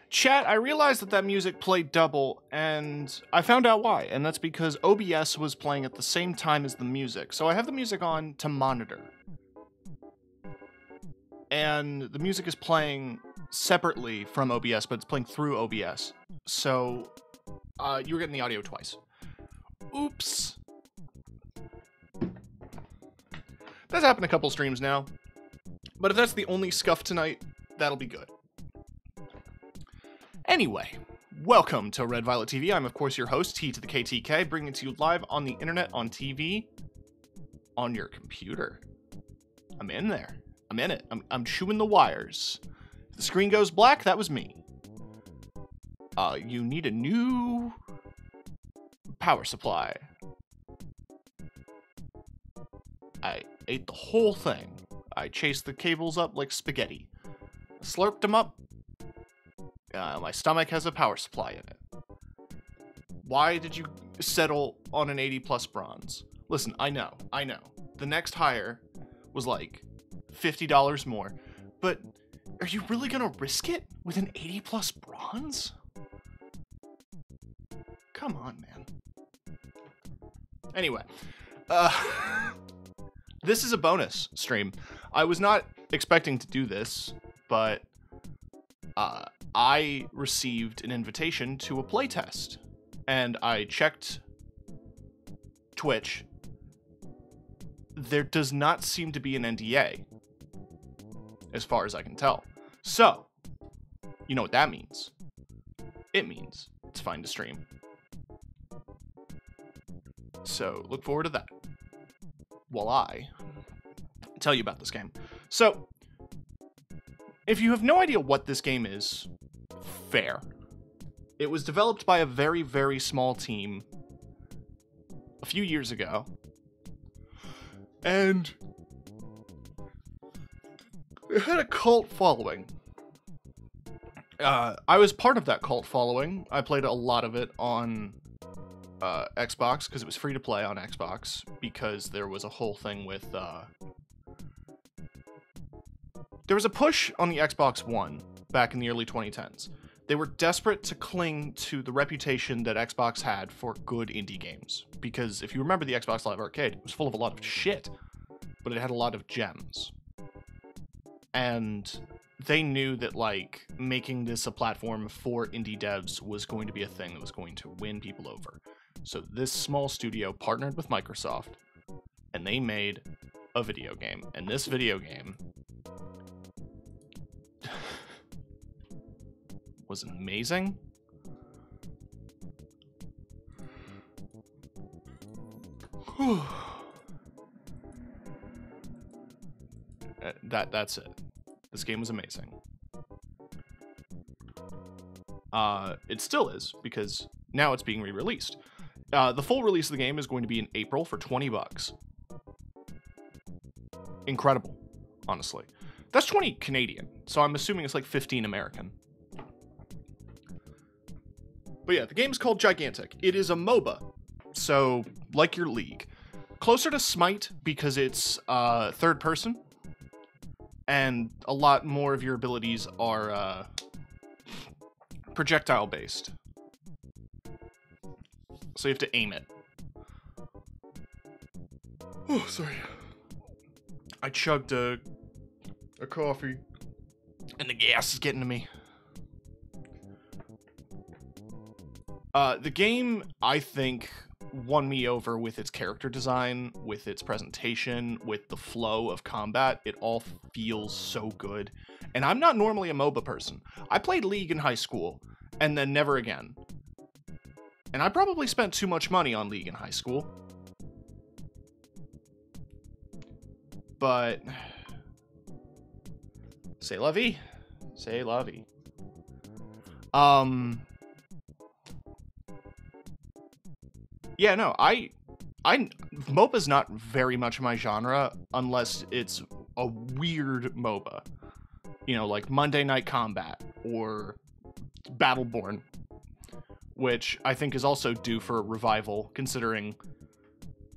Chat, I realized that music played double, and I found out why, and that's because OBS was playing at the same time as the music. So I have the music on to monitor. And the music is playing separately from OBS, but it's playing through OBS. So, you were getting the audio twice. Oops. That's happened a couple streams now. But if that's the only scuff tonight, that'll be good. Anyway, welcome to Red Violet TV. I'm, of course, your host, T to the KTK, bringing it to you live on the internet, on TV, on your computer. I'm in there. I'm in it. I'm chewing the wires. If the screen goes black, that was me. You need a new power supply. I ate the whole thing. I chased the cables up like spaghetti. Slurped them up. My stomach has a power supply in it. Why did you settle on an 80 plus bronze? Listen, I know. The next higher was like $50 more, but are you really gonna risk it with an 80 plus bronze? Come on, man. Anyway, this is a bonus stream. I was not expecting to do this, but I received an invitation to a playtest, and I checked Twitch. There does not seem to be an NDA, as far as I can tell. So, you know what that means. It means it's fine to stream. So, look forward to that while I tell you about this game. So, if you have no idea what this game is, fair. It was developed by a very, very small team a few years ago. And it had a cult following. I was part of that cult following. I played a lot of it on Xbox because it was free to play on Xbox, because there was a whole thing with there was a push on the Xbox One back in the early 2010s. They were desperate to cling to the reputation that Xbox had for good indie games. Because if you remember the Xbox Live Arcade, it was full of a lot of shit, but it had a lot of gems. And they knew that, like, making this a platform for indie devs was going to be a thing that was going to win people over. So this small studio partnered with Microsoft, and they made a video game. And this video game was amazing. That's it. This game was amazing. It still is, because now it's being re-released. The full release of the game is going to be in April for $20. Incredible, honestly. That's 20 Canadian, so I'm assuming it's like 15 American. But yeah, the game's called Gigantic. It is a MOBA, so like your League. Closer to Smite because it's third person, and a lot more of your abilities are projectile based. So you have to aim it. Oh, sorry. I chugged a coffee, and the gas is getting to me. The game, I think, won me over with its character design, with its presentation, with the flow of combat. It all feels so good. And I'm not normally a MOBA person. I played League in high school, and then never again. And I probably spent too much money on League in high school. But c'est la vie. C'est la vie. Yeah, no, MOBA's not very much my genre unless it's a weird MOBA. You know, like Monday Night Combat or Battleborn, which I think is also due for a revival, considering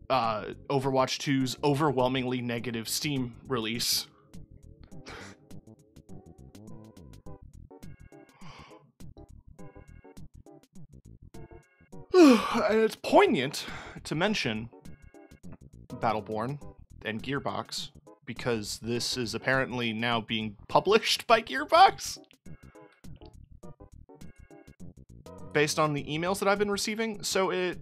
Overwatch 2's overwhelmingly negative Steam release. And it's poignant to mention Battleborn and Gearbox, because this is apparently now being published by Gearbox. Based on the emails that I've been receiving. So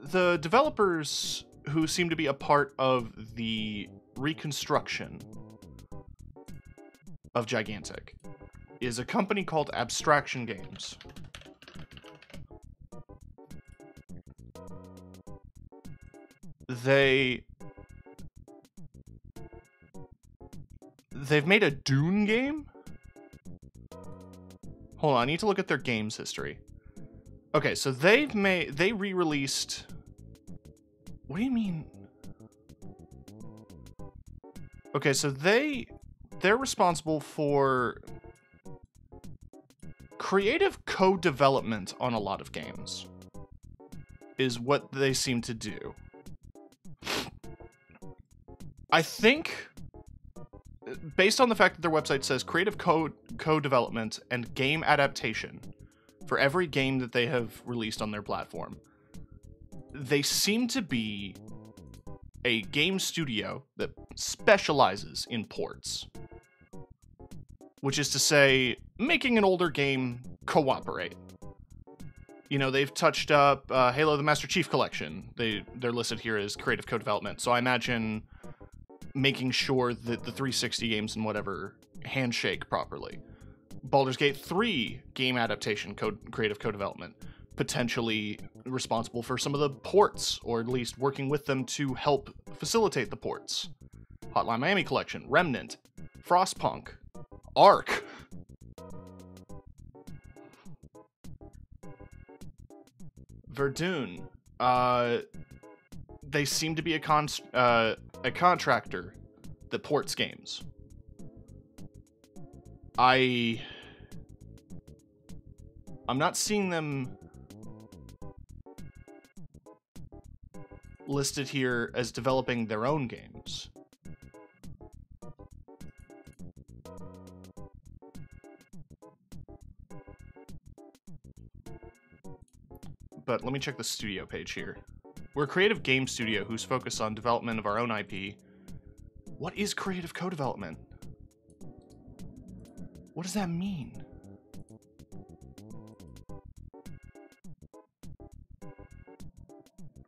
the developers who seem to be a part of the reconstruction of Gigantic is a company called Abstraction Games. They've made a Dune game? Hold on, I need to look at their games history. Okay, so they re-released... What do you mean? Okay, so they're responsible for creative co-development on a lot of games, is what they seem to do. I think, based on the fact that their website says creative co-development and game adaptation for every game that they have released on their platform, they seem to be a game studio that specializes in ports. Which is to say, making an older game cooperate. You know, they've touched up Halo the Master Chief Collection. They're listed here as creative co-development. So I imagine making sure that the 360 games and whatever handshake properly. Baldur's Gate 3 game adaptation creative co-development. Potentially responsible for some of the ports, or at least working with them to help facilitate the ports. Hotline Miami Collection, Remnant, Frostpunk, Ark. Verdun. They seem to be a contractor that ports games. I'm not seeing them listed here as developing their own games. But let me check the studio page here. We're a creative game studio who's focused on development of our own IP. What is creative co-development? What does that mean?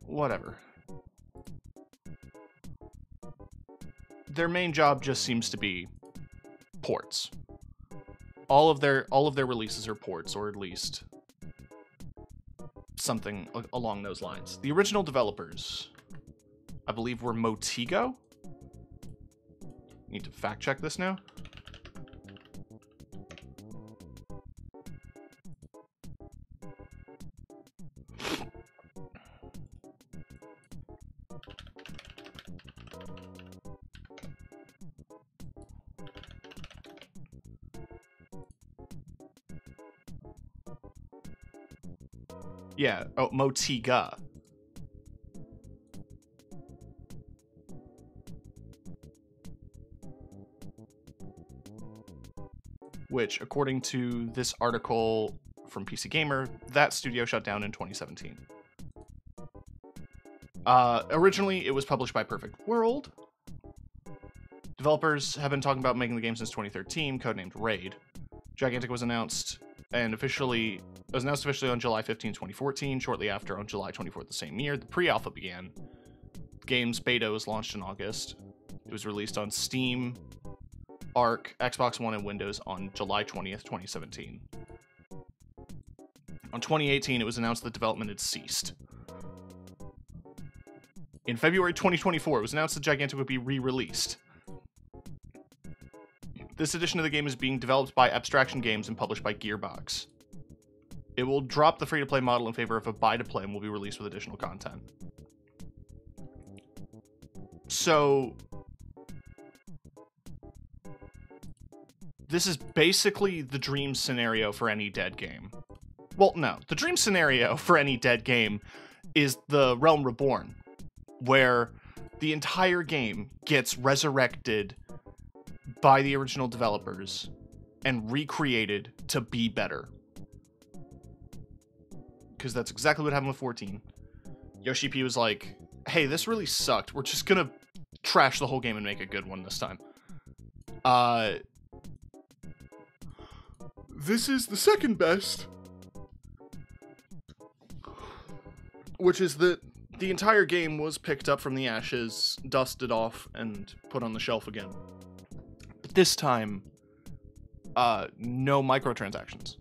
Whatever. Their main job just seems to be ports. All of their releases are ports, or at least something along those lines. The original developers, I believe, were Motigo. Need to fact check this now. Yeah, oh, Motiga. Which, according to this article from PC Gamer, that studio shut down in 2017. Originally, it was published by Perfect World. Developers have been talking about making the game since 2013, codenamed Raid. Gigantic was announced officially on July 15, 2014. Shortly after, on July 24th the same year, the pre-alpha began. The game's beta was launched in August. It was released on Steam, Arc, Xbox One, and Windows on July 20th, 2017. On 2018, it was announced that development had ceased. In February 2024, it was announced that Gigantic would be re-released. This edition of the game is being developed by Abstraction Games and published by Gearbox. It will drop the free-to-play model in favor of a buy-to-play and will be released with additional content. So, this is basically the dream scenario for any dead game. Well, no. The dream scenario for any dead game is the Realm Reborn, where the entire game gets resurrected by the original developers and recreated to be better. because that's exactly what happened with 14. Yoshi P was like, hey, this really sucked. We're just gonna trash the whole game and make a good one this time. This is the second best, which is that the entire game was picked up from the ashes, dusted off, and put on the shelf again. But this time, no microtransactions.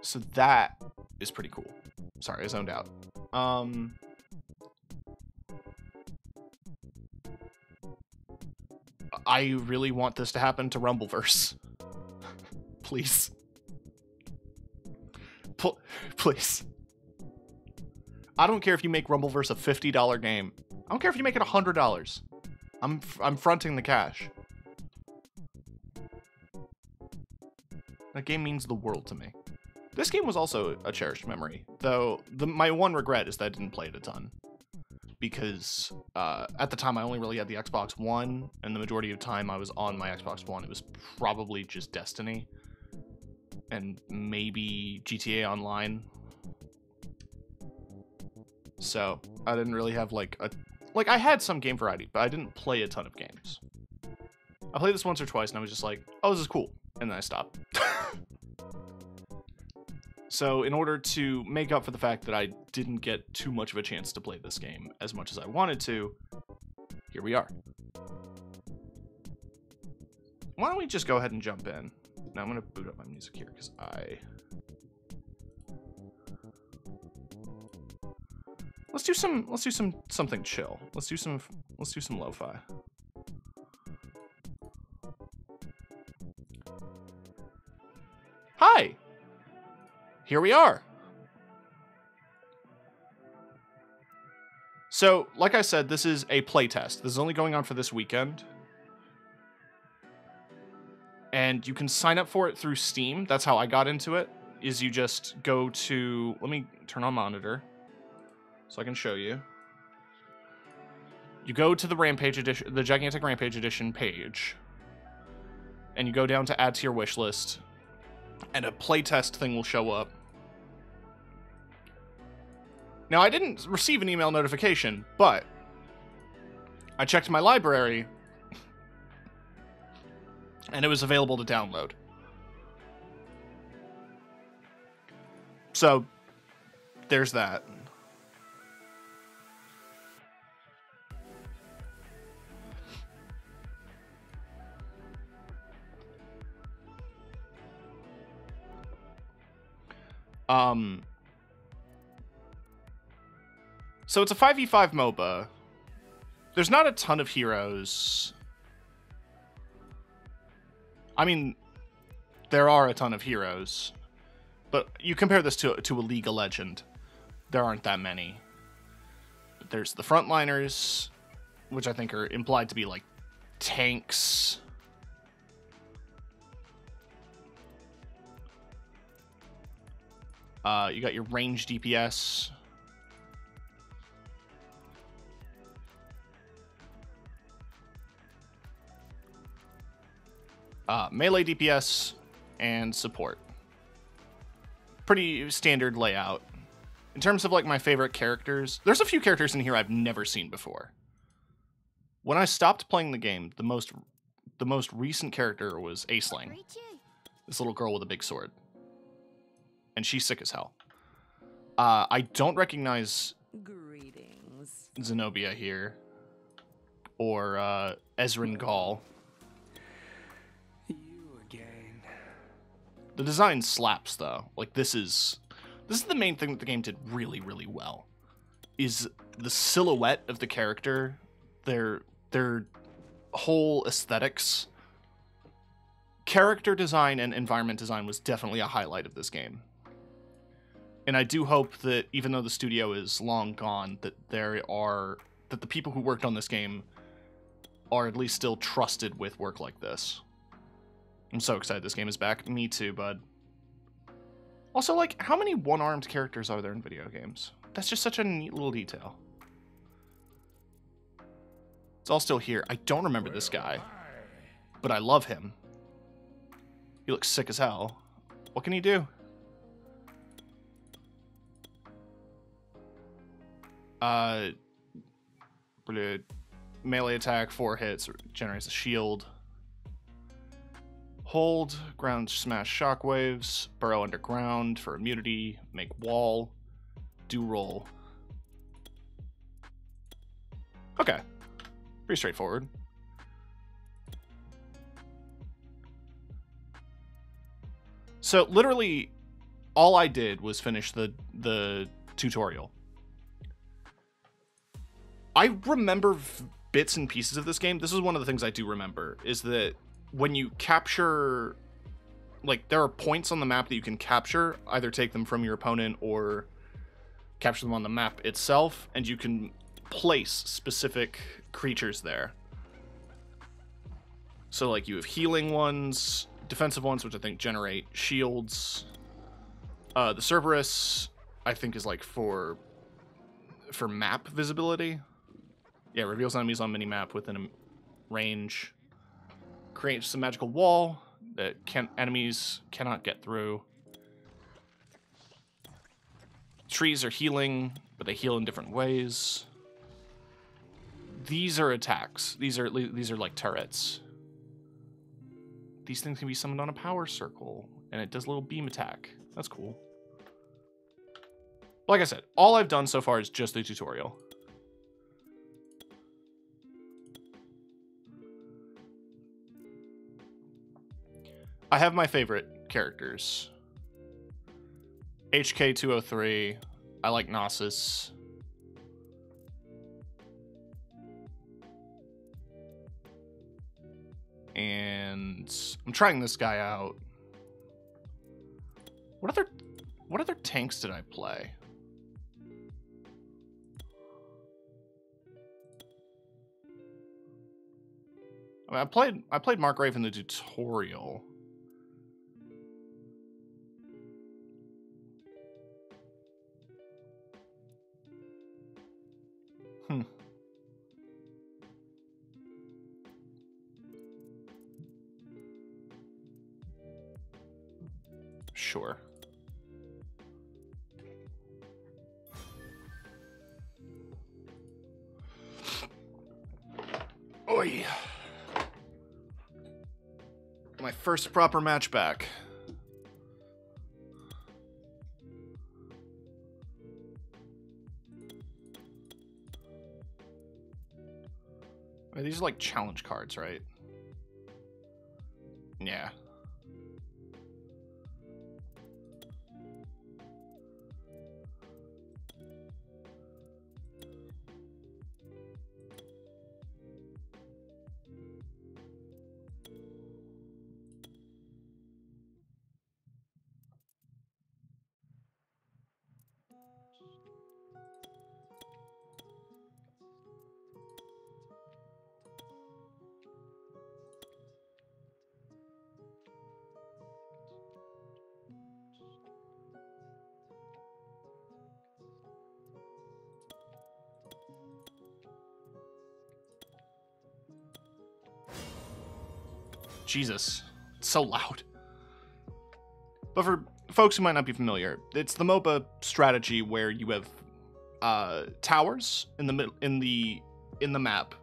So that is pretty cool. Sorry, I zoned out. I really want this to happen to Rumbleverse. Please. Please. I don't care if you make Rumbleverse a $50 game. I don't care if you make it $100. I'm fronting the cash. That game means the world to me. This game was also a cherished memory, though my one regret is that I didn't play it a ton. Because at the time I only really had the Xbox One, and the majority of time I was on my Xbox One, it was probably just Destiny. And maybe GTA Online. So, I didn't really have like I had some game variety, but I didn't play a ton of games. I played this once or twice and I was just like, oh, this is cool. And then I stopped. So in order to make up for the fact that I didn't get too much of a chance to play this game as much as I wanted to, here we are. Why don't we just go ahead and jump in? Now I'm going to boot up my music here because Let's do something chill. Let's do some lo-fi. Hi. Here we are. So, like I said, this is a playtest. This is only going on for this weekend. And you can sign up for it through Steam. That's how I got into it, is you just go to... Let me turn on monitor so I can show you. You go to the Rampage edition, the Gigantic Rampage Edition page, and you go down to add to your wish list, and a playtest thing will show up. Now, I didn't receive an email notification, but I checked my library, and it was available to download. So, there's that. So it's a 5v5 MOBA. There's not a ton of heroes. I mean, there are a ton of heroes, but you compare this to a League of Legends, there aren't that many. But there's the frontliners, which I think are implied to be like tanks. You got your range DPS. Melee DPS and support. Pretty standard layout. In terms of like my favorite characters, there's a few characters in here I've never seen before. When I stopped playing the game, the most recent character was Aisling, this little girl with a big sword, and she's sick as hell. I don't recognize Zenobia here or Ezrin Gall. The design slaps, though. Like, this is the main thing that the game did really, really well. Is the silhouette of the character, their whole aesthetics. Character design and environment design was definitely a highlight of this game. And I do hope that, even though the studio is long gone, that the people who worked on this game are at least still trusted with work like this. I'm so excited this game is back. Me too, bud. Also, like, how many one-armed characters are there in video games? That's just such a neat little detail. It's all still here. I don't remember this guy, but I love him. He looks sick as hell. What can he do? Melee attack, 4 hits, generates a shield. Hold, ground smash shockwaves, burrow underground for immunity, make wall, do roll. Okay, pretty straightforward. So literally all I did was finish the tutorial. I remember bits and pieces of this game. This is one of the things I do remember, is that when you capture, like, there are points on the map that you can capture, either take them from your opponent or capture them on the map itself, and you can place specific creatures there. So, like, you have healing ones, defensive ones, which I think generate shields. The Cerberus, I think, is, like, for map visibility. Yeah, reveals enemies on minimap within a range. Creates a magical wall that enemies cannot get through. Trees are healing, but they heal in different ways. These are attacks. These are like turrets. These things can be summoned on a power circle, and it does a little beam attack. That's cool. Like I said, all I've done so far is just the tutorial. I have my favorite characters. HK203. I like Gnosis. And I'm trying this guy out. What other tanks did I play? I mean, I played Markgrave in the tutorial. Sure. Oi. My first proper match back. These are like challenge cards, right? Yeah. Jesus, it's so loud. But for folks who might not be familiar, it's the MOBA strategy where you have towers in the map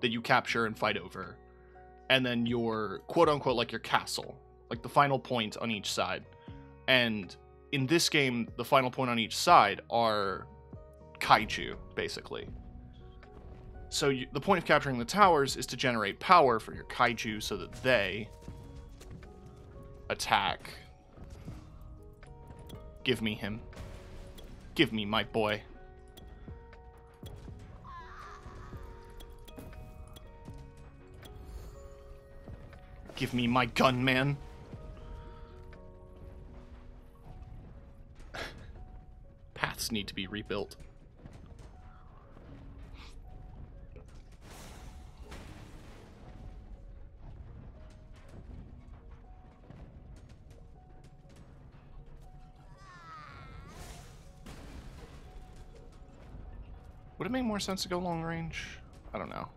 that you capture and fight over, and then your quote unquote like your castle, like the final point on each side. And in this game, the final point on each side are kaiju, basically. So the point of capturing the towers is to generate power for your kaiju so that they attack. Give me him. Give me my boy. Give me my gun, man. Paths need to be rebuilt. Would it make more sense to go long range? I don't know.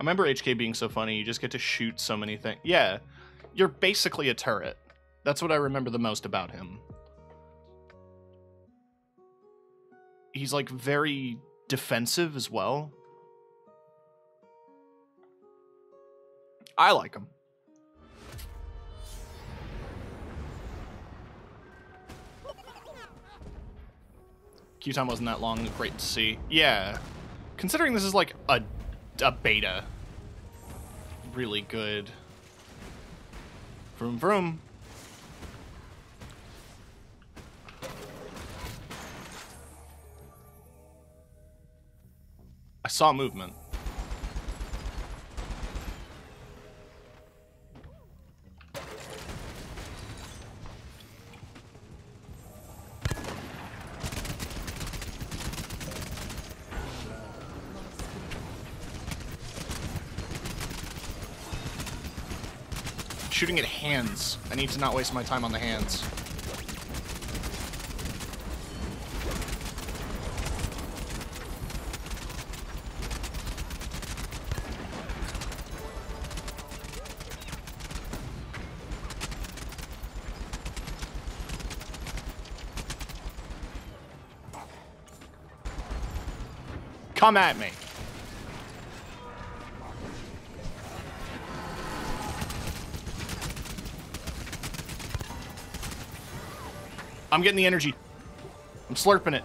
remember HK being so funny. You just get to shoot so many things. Yeah, you're basically a turret. That's what I remember the most about him. He's like very defensive as well. I like him. Queue time wasn't that long. Great to see. Yeah. Considering this is like a beta. Really good. Vroom vroom. I saw movement. Shooting at hands. I need to not waste my time on the hands. Come at me. I'm getting the energy. I'm slurping it.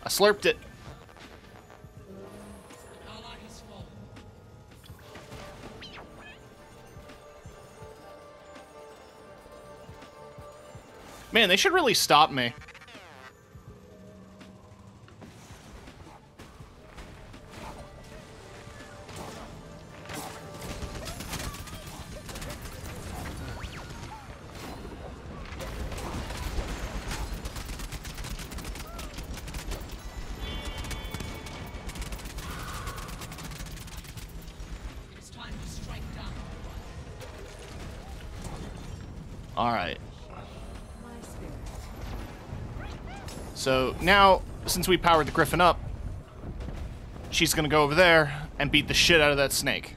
I slurped it. Man, they should really stop me. Alright. So now, since we powered the Griffin up, she's gonna go over there and beat the shit out of that snake.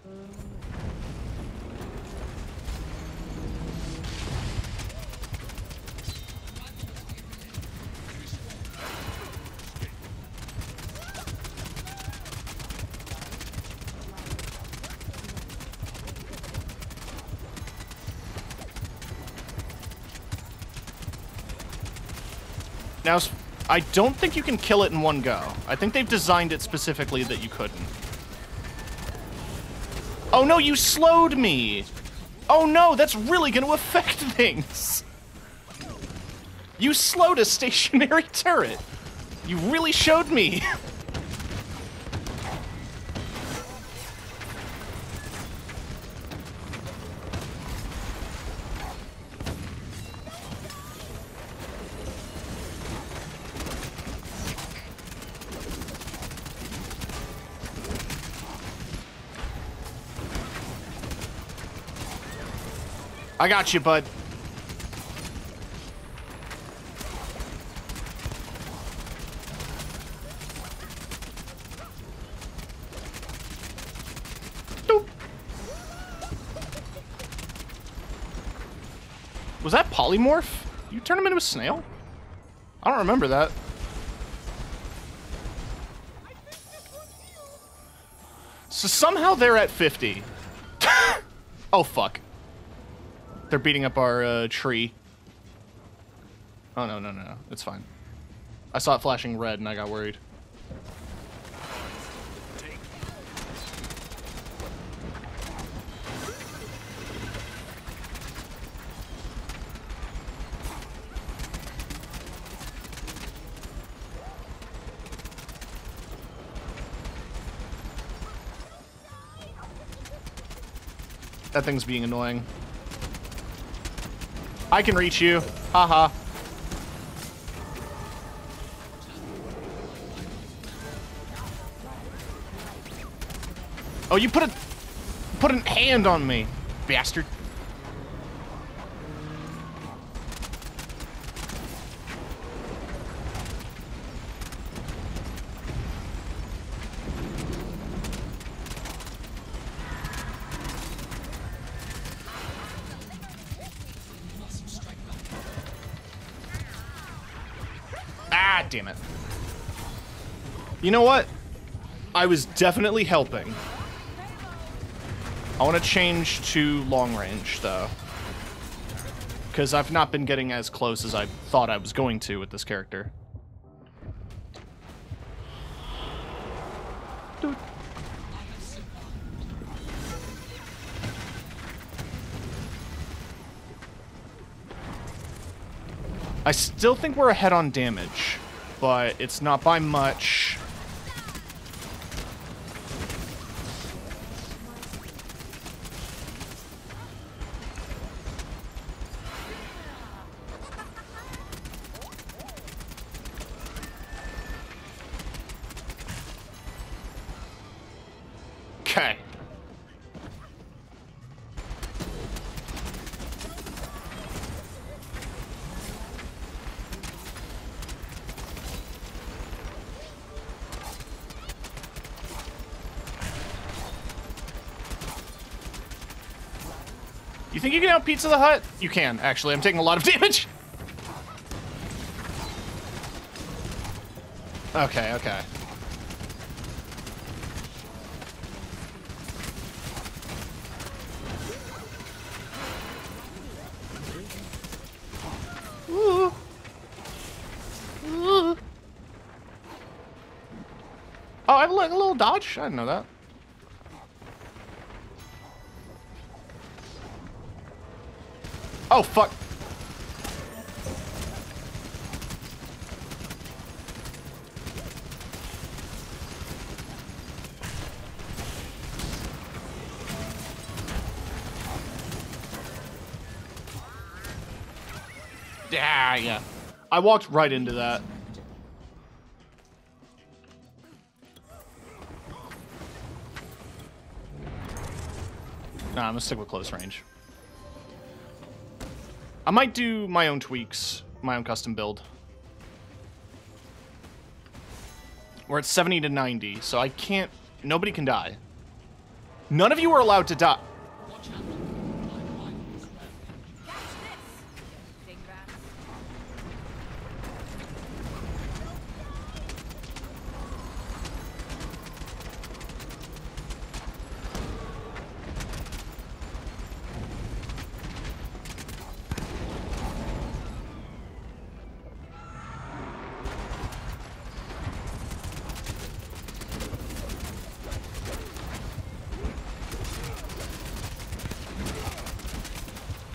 Now, I don't think you can kill it in one go. I think they've designed it specifically that you couldn't. Oh no, you slowed me! Oh no, that's really gonna affect things! You slowed a stationary turret! You really showed me! I got you, bud. Doop. Was that polymorph? You turn him into a snail? I don't remember that. So somehow they're at 50. Oh, fuck. They're beating up our tree. Oh, no, no, no, no. It's fine. I saw it flashing red and I got worried. That thing's being annoying. I can reach you. Haha. Oh, you put a hand on me, bastard. Ah, damn it. You know what? I was definitely helping. I want to change to long range, though. Because I've not been getting as close as I thought I was going to with this character. Dude. I still think we're ahead on damage, but it's not by much. Okay. You think you can out Pizza the Hut? You can, actually. I'm taking a lot of damage. Okay, okay. Ooh. Ooh. Oh, I have a little dodge? I didn't know that. Oh, fuck. Yeah. I walked right into that. Nah, I'm gonna stick with close range. I might do my own tweaks, my own custom build. We're at 70 to 90, so I can't... Nobody can die. None of you are allowed to die.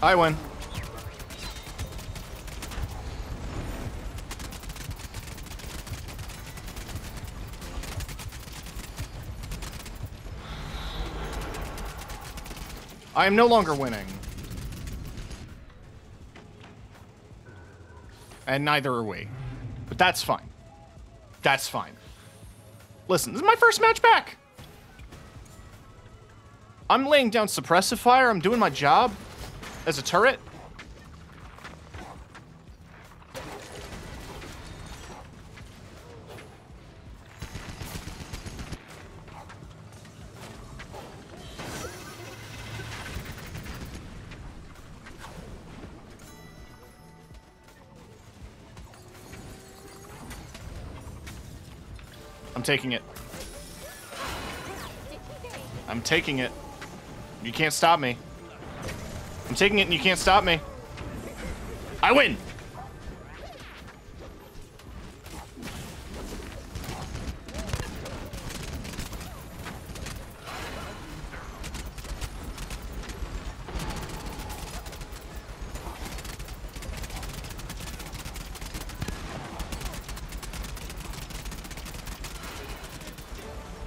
I win. I am no longer winning. And neither are we. But that's fine. That's fine. Listen, this is my first match back. I'm laying down suppressive fire. I'm doing my job. As a turret? I'm taking it. I'm taking it. You can't stop me. I'm taking it and you can't stop me. I win!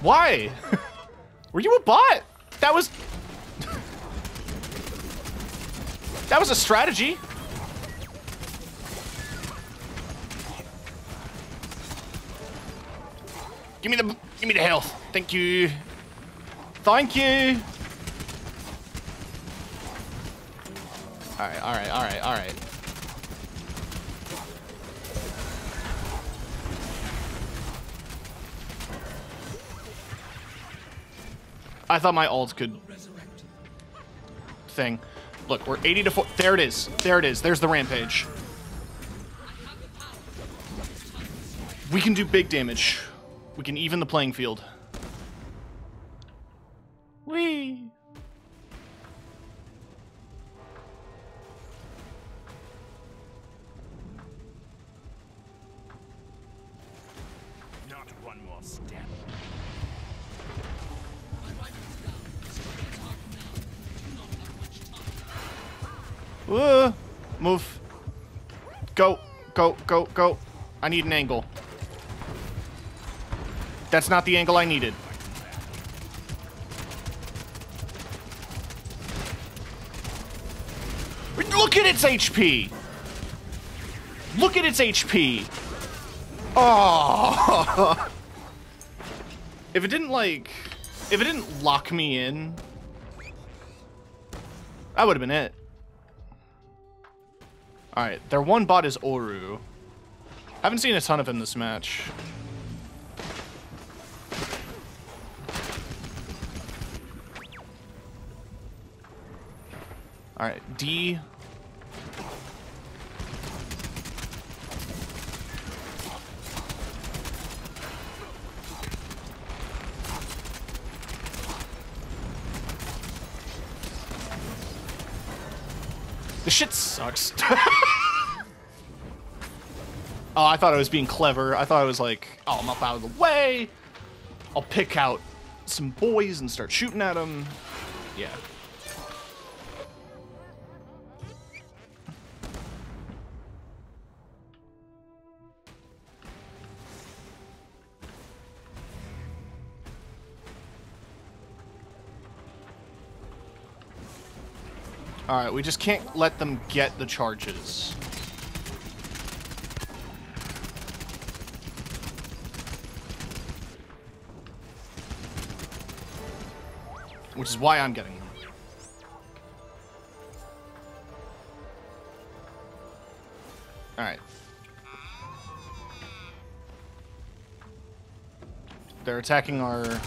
Why? Were you a bot? That was... That was a strategy. Give me the health. Thank you. Thank you. All right. I thought my ult could thing. Look, we're 80 to 4. There it is. There it is. There's the Rampage. We can do big damage. We can even the playing field. Whee! Not one more step. Move. Go, go, go, go. I need an angle. That's not the angle I needed. Look at its HP! Look at its HP! Oh! If it didn't lock me in, that would have been it. Alright, their one bot is Oru. Haven't seen a ton of him this match. Alright, D. This shit sucks. Oh, I thought I was being clever. I thought I was like, oh, I'm up out of the way. I'll pick out some boys and start shooting at them. Yeah. Alright, we just can't let them get the charges. Which is why I'm getting them. Alright. They're attacking our...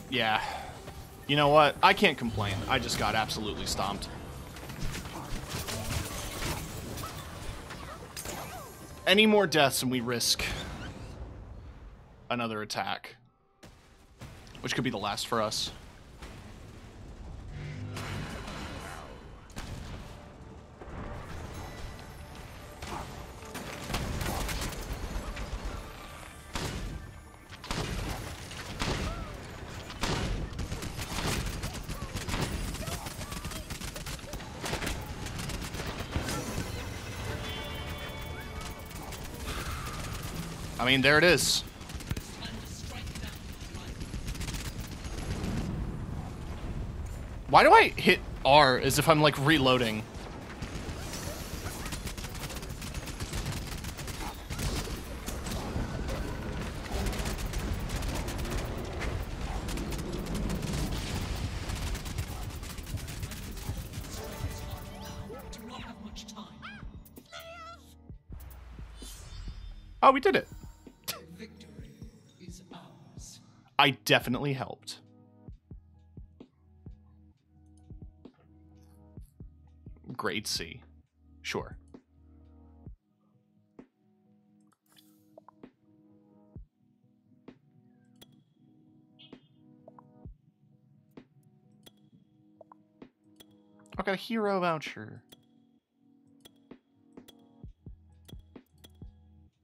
Yeah. You know what? I can't complain. I just got absolutely stomped. Any more deaths and we risk another attack. Which could be the last for us. I mean, there it is. Why do I hit R as if I'm, like, reloading? Oh, we did it. I definitely helped. Grade C. Sure. I got a hero voucher.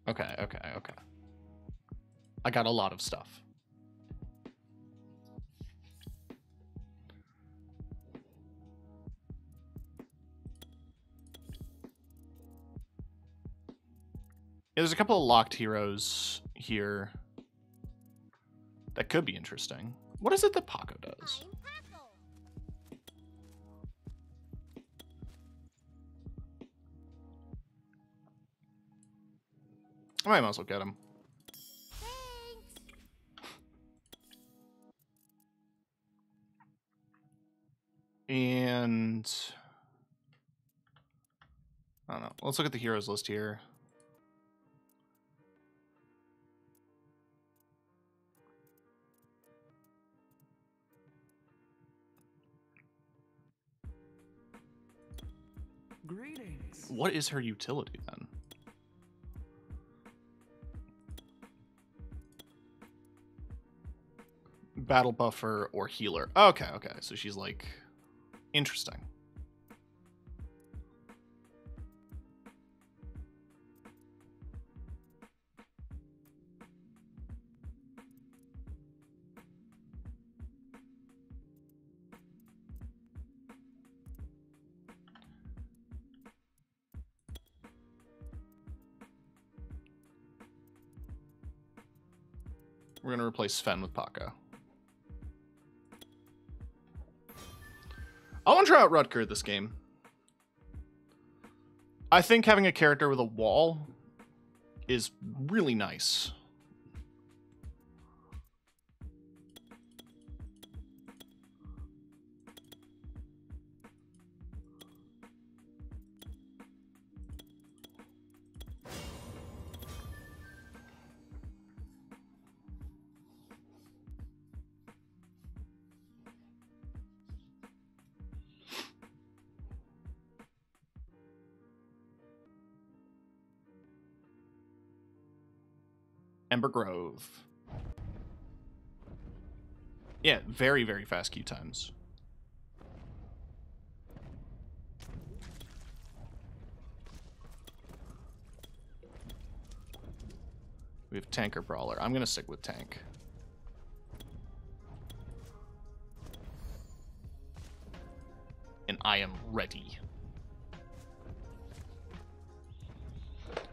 Okay. I got a lot of stuff. Yeah, there's a couple of locked heroes here that could be interesting. What is it that Paco does? I might as well get him. And I don't know. Let's look at the heroes list here. Greetings. What is her utility then? Battle buffer or healer. Okay, okay. So she's like interesting. We're going to replace Sven with Paco. I want to try out Rutger this game. I think having a character with a wall is really nice. Ember Grove. Yeah, very, very fast queue times. We have tank or brawler. I'm going to stick with tank. And I am ready.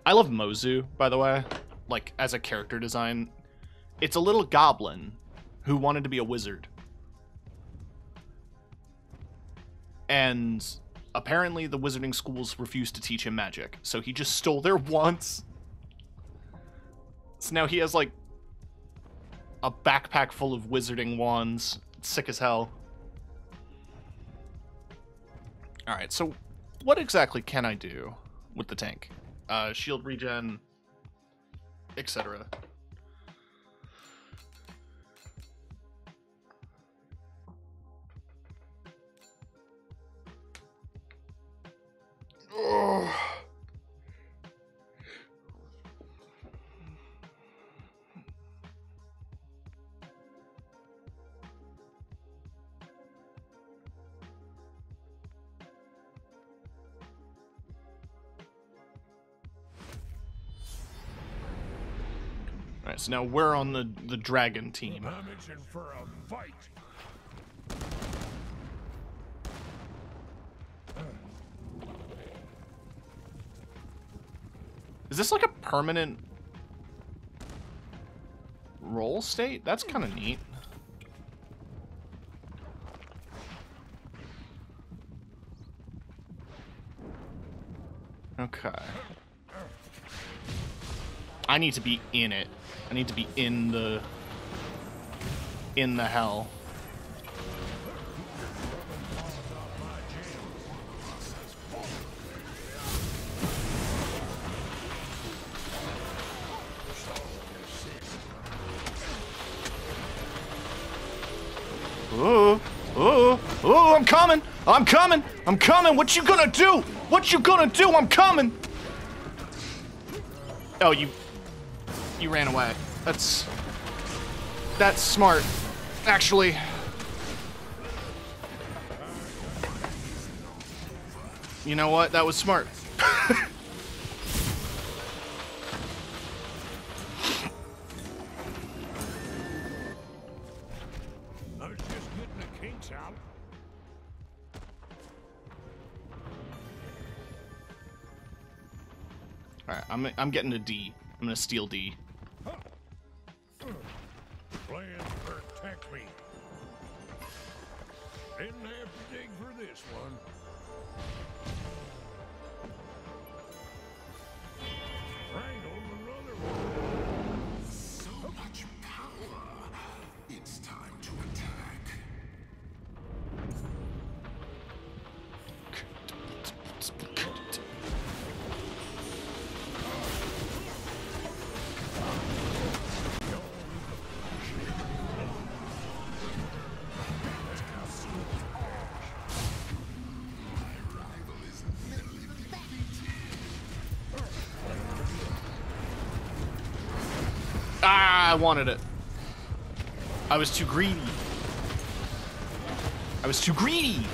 I love Mozu, by the way. Like, as a character design. It's a little goblin who wanted to be a wizard. And apparently the wizarding schools refused to teach him magic. So he just stole their wands. So now he has, like, a backpack full of wizarding wands. It's sick as hell. Alright, so what exactly can I do with the tank? Shield regen, etc. Oh. Alright, so now we're on the dragon team. I'm itching for a fight. Is this like a permanent roll state? That's kind of neat. Okay. I need to be in it. I need to be in the hell. Oh, oh, oh, I'm coming! I'm coming! I'm coming! What you gonna do? What you gonna do? I'm coming! Oh, you ran away. That's smart, actually. You know what? That was smart. I was just getting the kinks out. All right, I'm getting a D. I'm gonna steal D. Plans protect me. Didn't have to dig for this one. Wrangled another one. So much power. It's time to attack. Ah, I wanted it. I was too greedy. I was too greedy.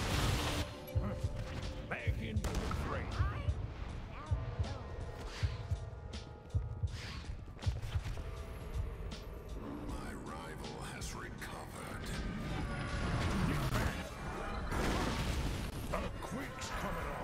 Back into the fray. My rival has recovered. A quick's coming on.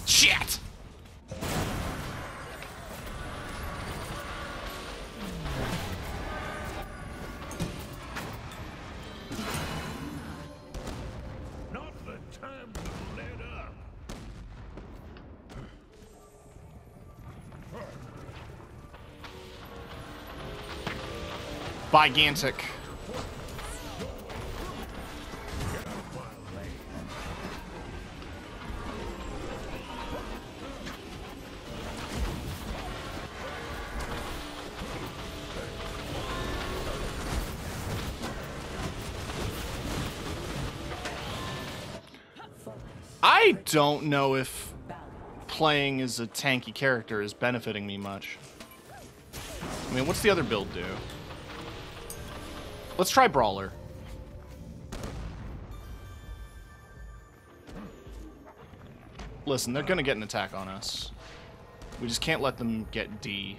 Shit! Not the time to let up. Gigantic. I don't know if playing as a tanky character is benefiting me much. I mean, what's the other build do? Let's try Brawler. Listen, they're gonna get an attack on us. We just can't let them get D.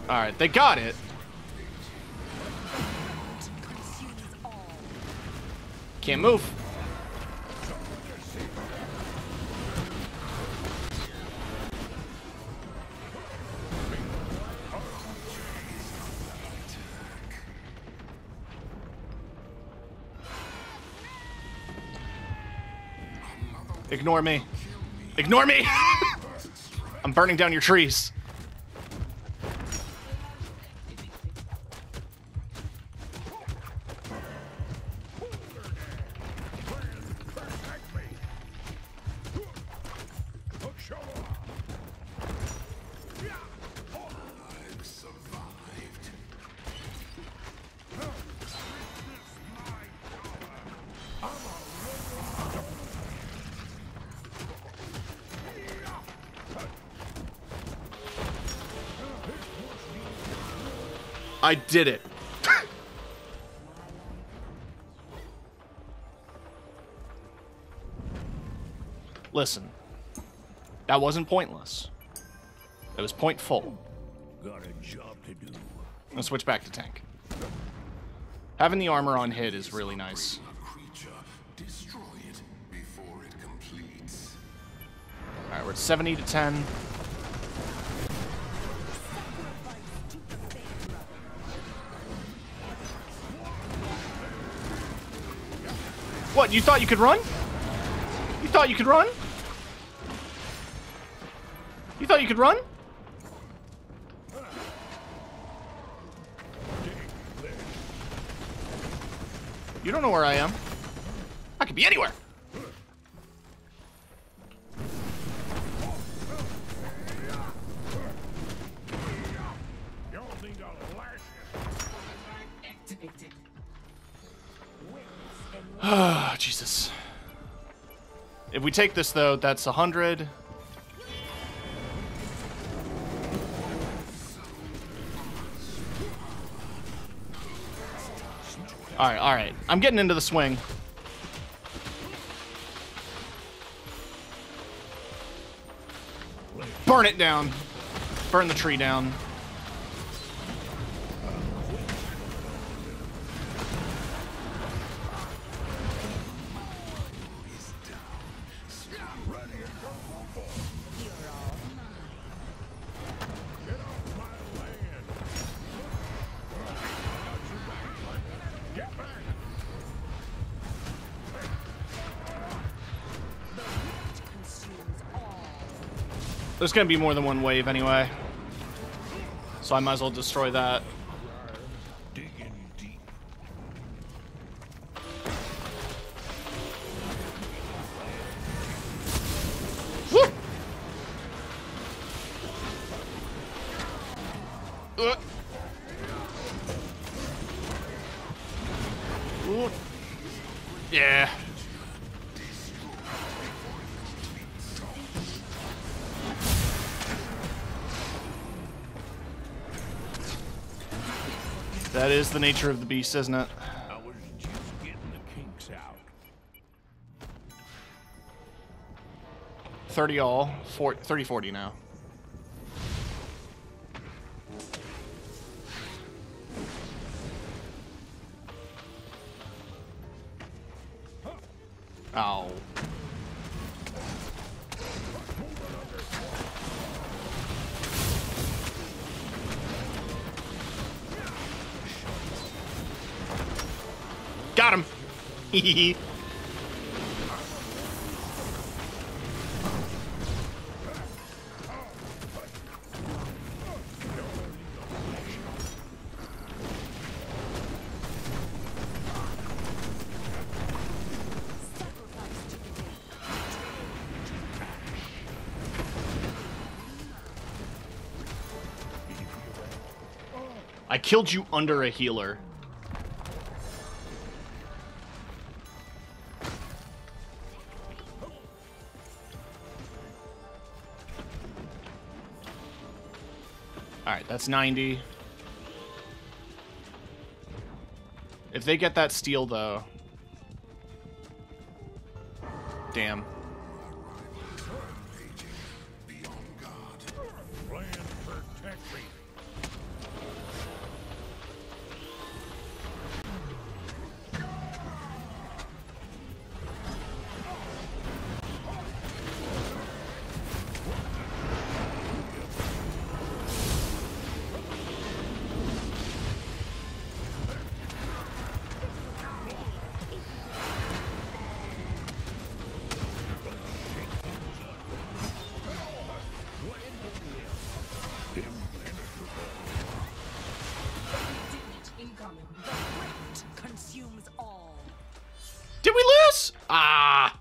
Alright, they got it. Can't move. Ignore me. Ignore me! I'm burning down your trees. I've survived. I did it. Listen, that wasn't pointless. It was pointful. Got a job to do. Let's switch back to tank. Having the armor on hit is really nice. A creature, destroy it before it completes. Alright, we're at 70 to 10. What, you thought you could run? You thought you could run? You thought you could run? You don't know where I am. I could be anywhere. Y'all think I'll lash you? Ah, Jesus. If we take this, though, that's 100. Alright, alright. I'm getting into the swing. Burn it down. Burn the tree down. There's gonna be more than one wave anyway. So I might as well destroy that. Digging deep. Woo! Ooh. Yeah. That is the nature of the beast, isn't it? I was just getting the kinks out. 30 all, 30-40 now. Ow. Got him. Hee. I killed you under a healer. Alright, that's 90. If they get that steal, though... Damn. Plan protect me. Incoming. The rift consumes all. Did we lose? Ah!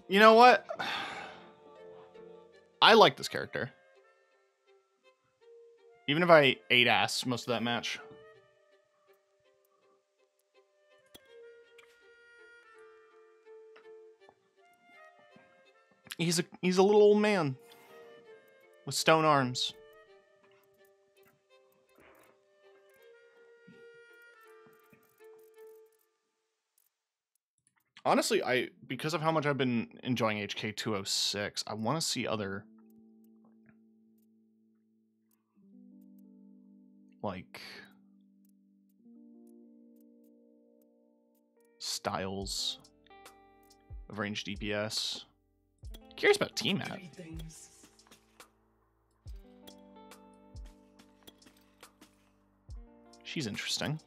You know what? I like this character. Even if I ate ass most of that match. He's a little old man with stone arms. Honestly, because of how much I've been enjoying HK 206, I want to see other like styles of ranged DPS. Curious about T-Mat. She's interesting.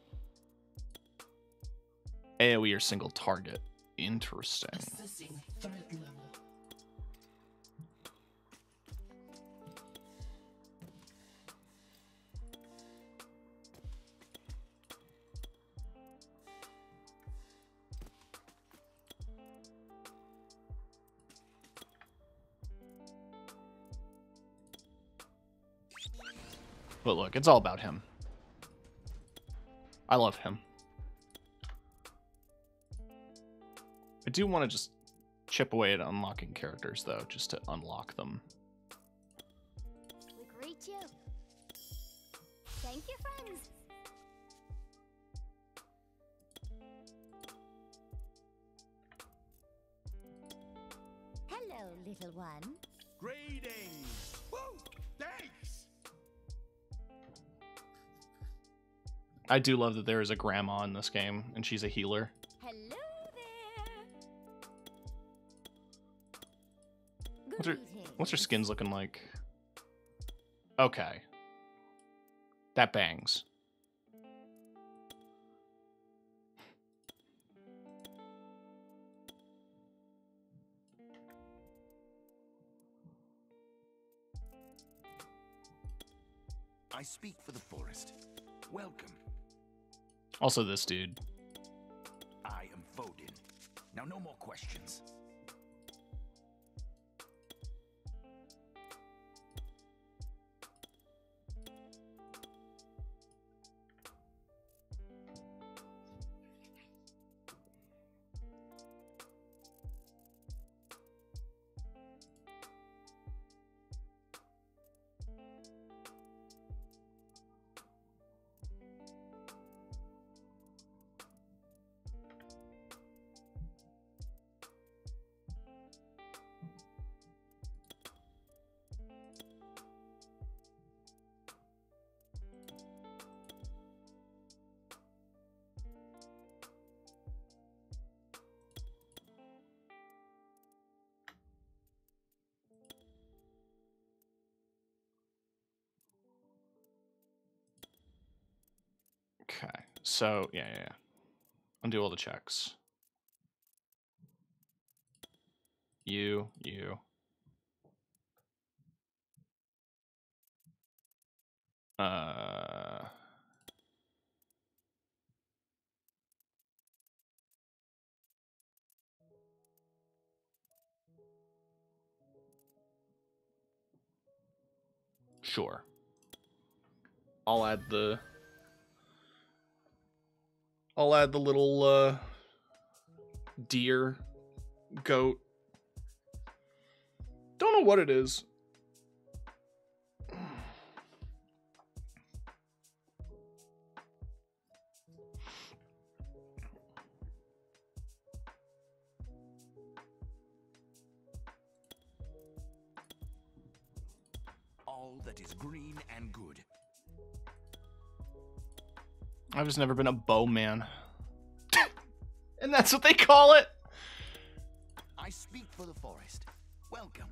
AoE or single target. Interesting. Assessing threat level. But look, it's all about him. I love him. I do want to just chip away at unlocking characters, though, just to unlock them. We greet you. Thank you, friends. Hello, little one. Greetings. Woo! Thanks. I do love that there is a grandma in this game, and she's a healer. Hello there. What's her skins looking like? Okay. That bangs. I speak for the forest. Welcome. Also, this dude. I am Foden. Now, no more questions. Okay, so yeah. Undo all the checks. You. Sure. I'll add the little deer, goat. Don't know what it is. All that is green and good. I've just never been a bowman. And that's what they call it? I speak for the forest. Welcome.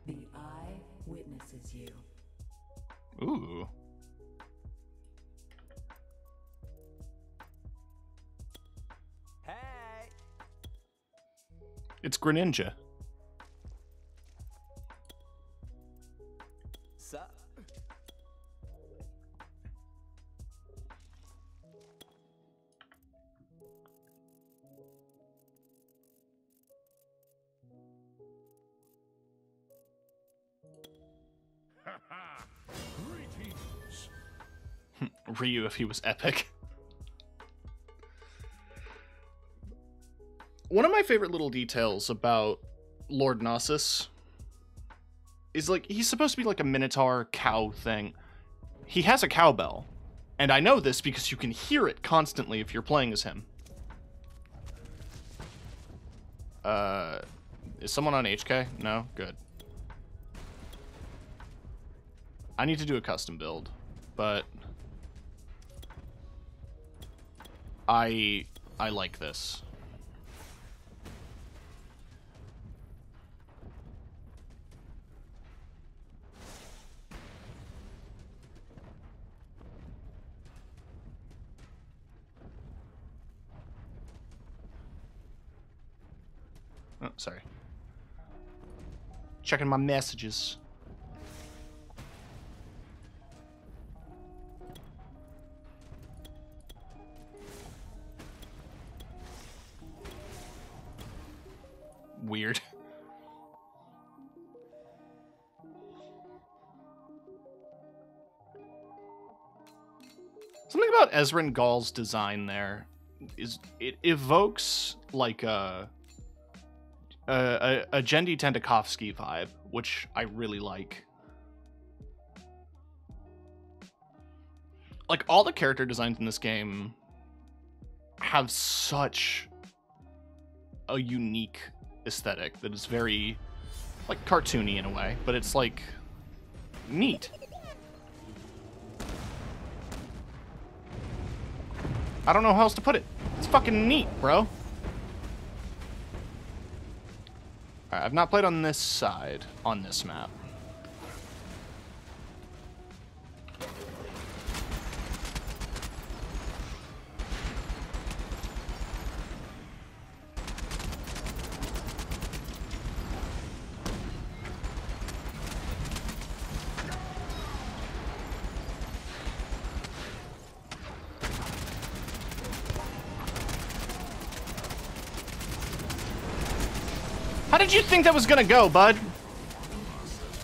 The eye witnesses you. Ooh. Hey! It's Greninja. Sup? Greetings. Ryu if he was epic. One of my favorite little details about Lord Gnosis is, like, he's supposed to be like a minotaur cow thing. He has a cowbell, and I know this because you can hear it constantly if you're playing as him. Is someone on HK? No? Good. I need to do a custom build, but I like this. Oh, sorry. Checking my messages. Weird. Something about Ezrin Gall's design there is it evokes like a Genndy Tendakovsky vibe, which I really like. Like, all the character designs in this game have such a unique aesthetic that is very, like, cartoony in a way, but it's, like, neat. I don't know how else to put it. It's fucking neat, bro. Alright, I've not played on this side, on this map. How did you think that was gonna go, bud?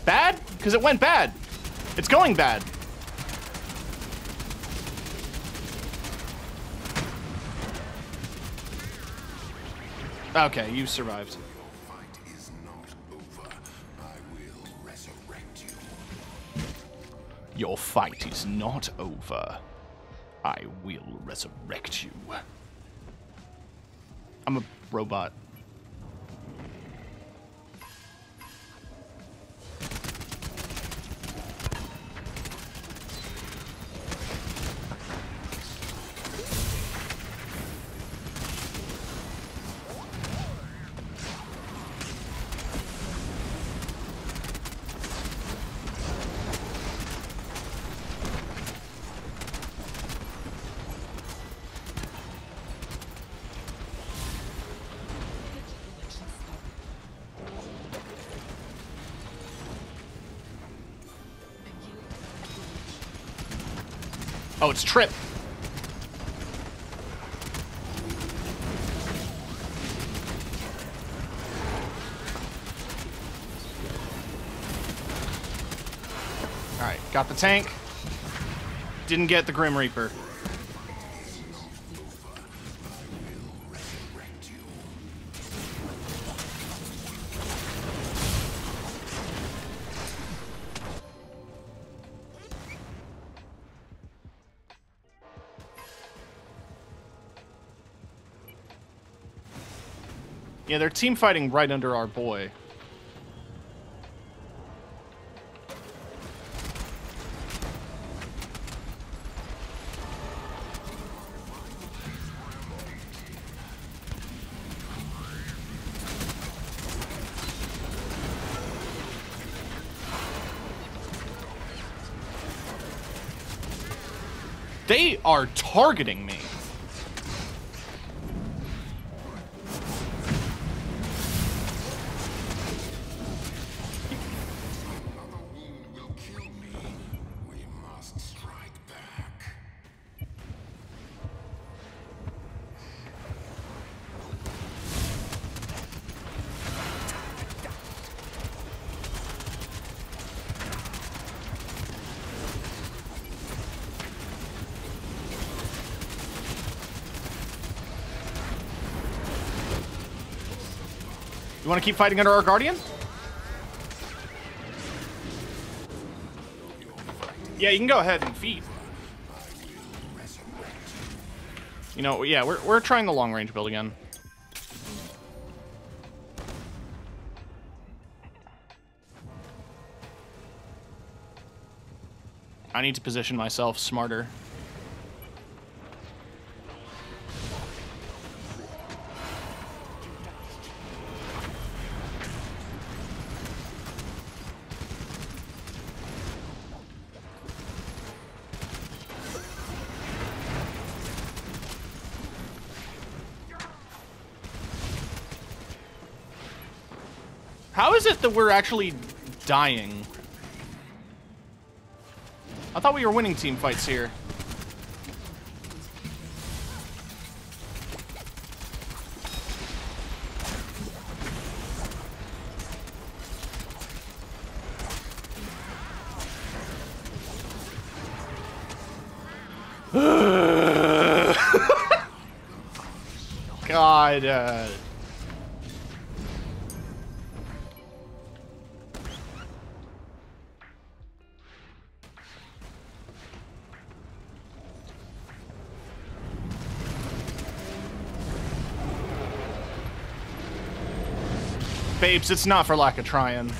Bad? Because it went bad. It's going bad. Okay, you survived. Fight is not over. I will resurrect you. Your fight is not over. I will resurrect you. I'm a robot. Oh, it's Trip. Alright, got the tank. Didn't get the Grim Reaper. Yeah, they're team fighting right under our boy. They are targeting me. You want to keep fighting under our Guardian? Yeah, you can go ahead and feed. You know, yeah, we're trying the long range build again. I need to position myself smarter. How is it that we're actually dying? I thought we were winning team fights here. God. Babes, it's not for lack of trying.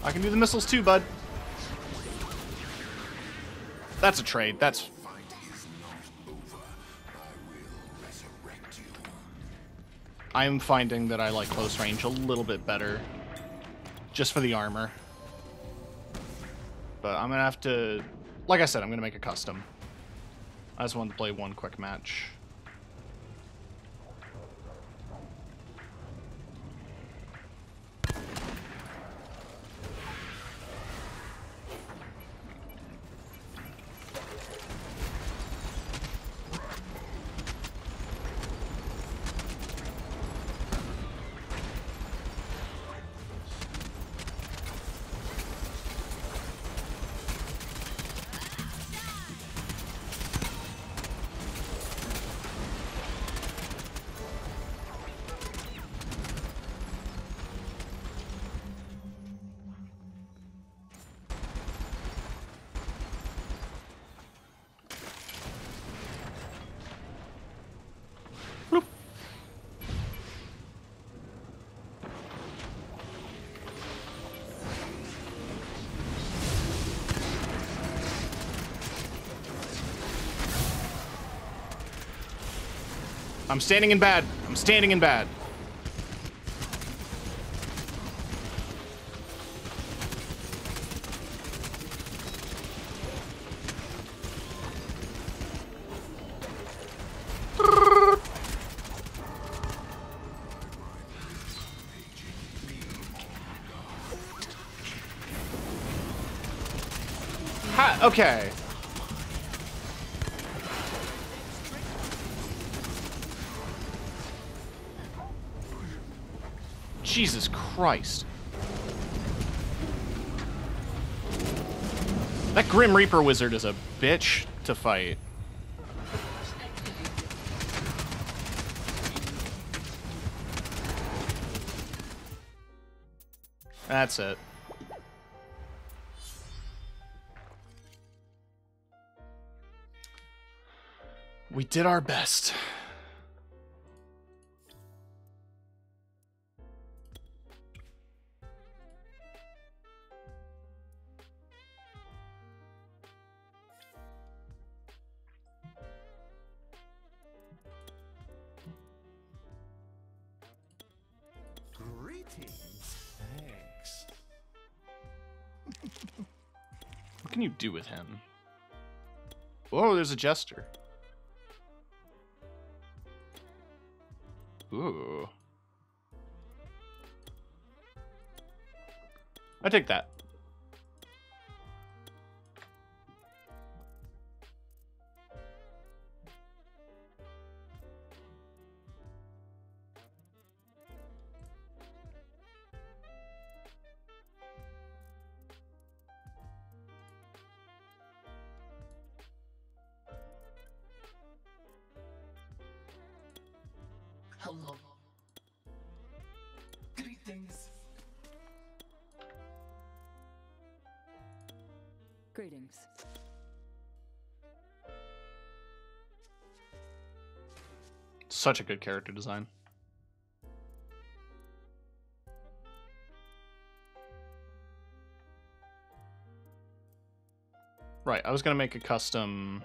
I can do the missiles too, bud. That's a trade. That's... Fight is not over. I will resurrect you. I'm finding that I like close range a little bit better. Just for the armor. But I'm gonna have to... Like I said, I'm gonna make a custom. I just wanted to play one quick match. I'm standing in bad. I'm standing in bad. Ha, okay. Jesus Christ. That Grim Reaper wizard is a bitch to fight. That's it. We did our best. Greetings. Thanks. What can you do with him? Oh, there's a jester. Ooh. I take that. Hello. Greetings. Greetings. Such a good character design. Right, I was gonna make a custom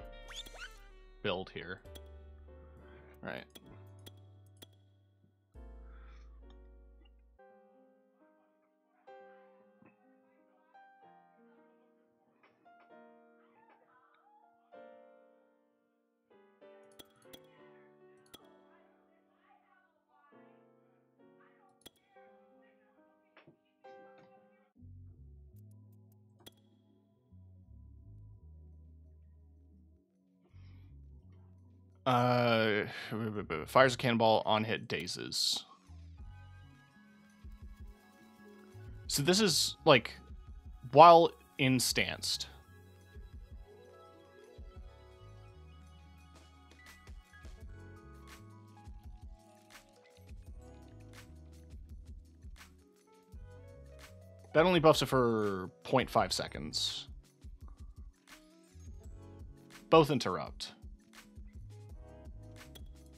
build here. Right. Fires a cannonball on hit dazes. So this is like while instanced. That only buffs it for 0.5 seconds. Both interrupt.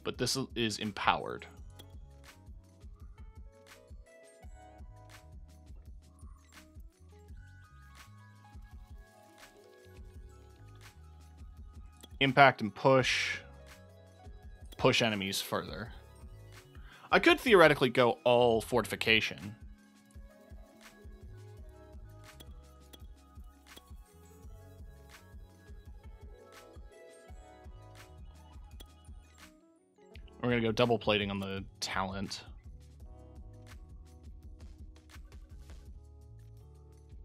But this is empowered. Impact and push. Push enemies further. I could theoretically go all fortification. We're going to go double plating on the talent.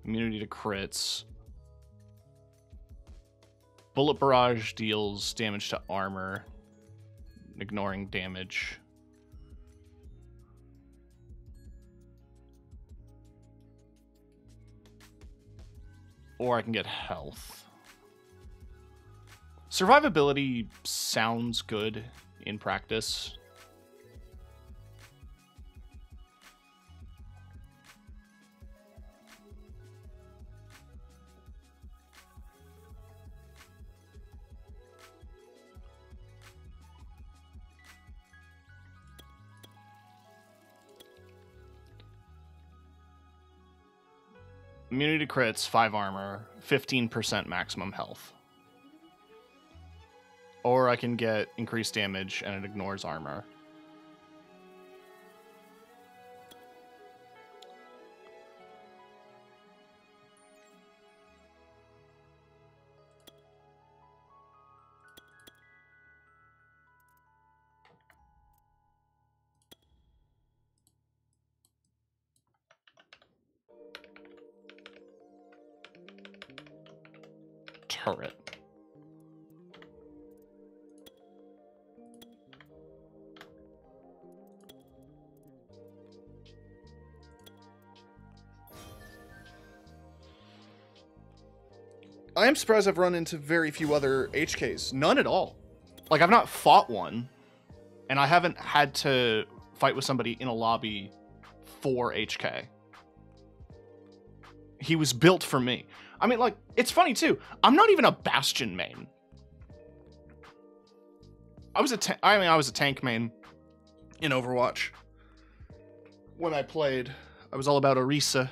Immunity to crits. Bullet barrage deals damage to armor, ignoring damage. Or I can get health. Survivability sounds good in practice. Immunity to crits, 5 armor, 15% maximum health. Or I can get increased damage and it ignores armor. Turret. I am surprised I've run into very few other HKs. None at all. Like, I've not fought one, and I haven't had to fight with somebody in a lobby for HK. He was built for me. I mean, like, it's funny, too. I'm not even a Bastion main. I was a tank main in Overwatch. When I played, I was all about Orisa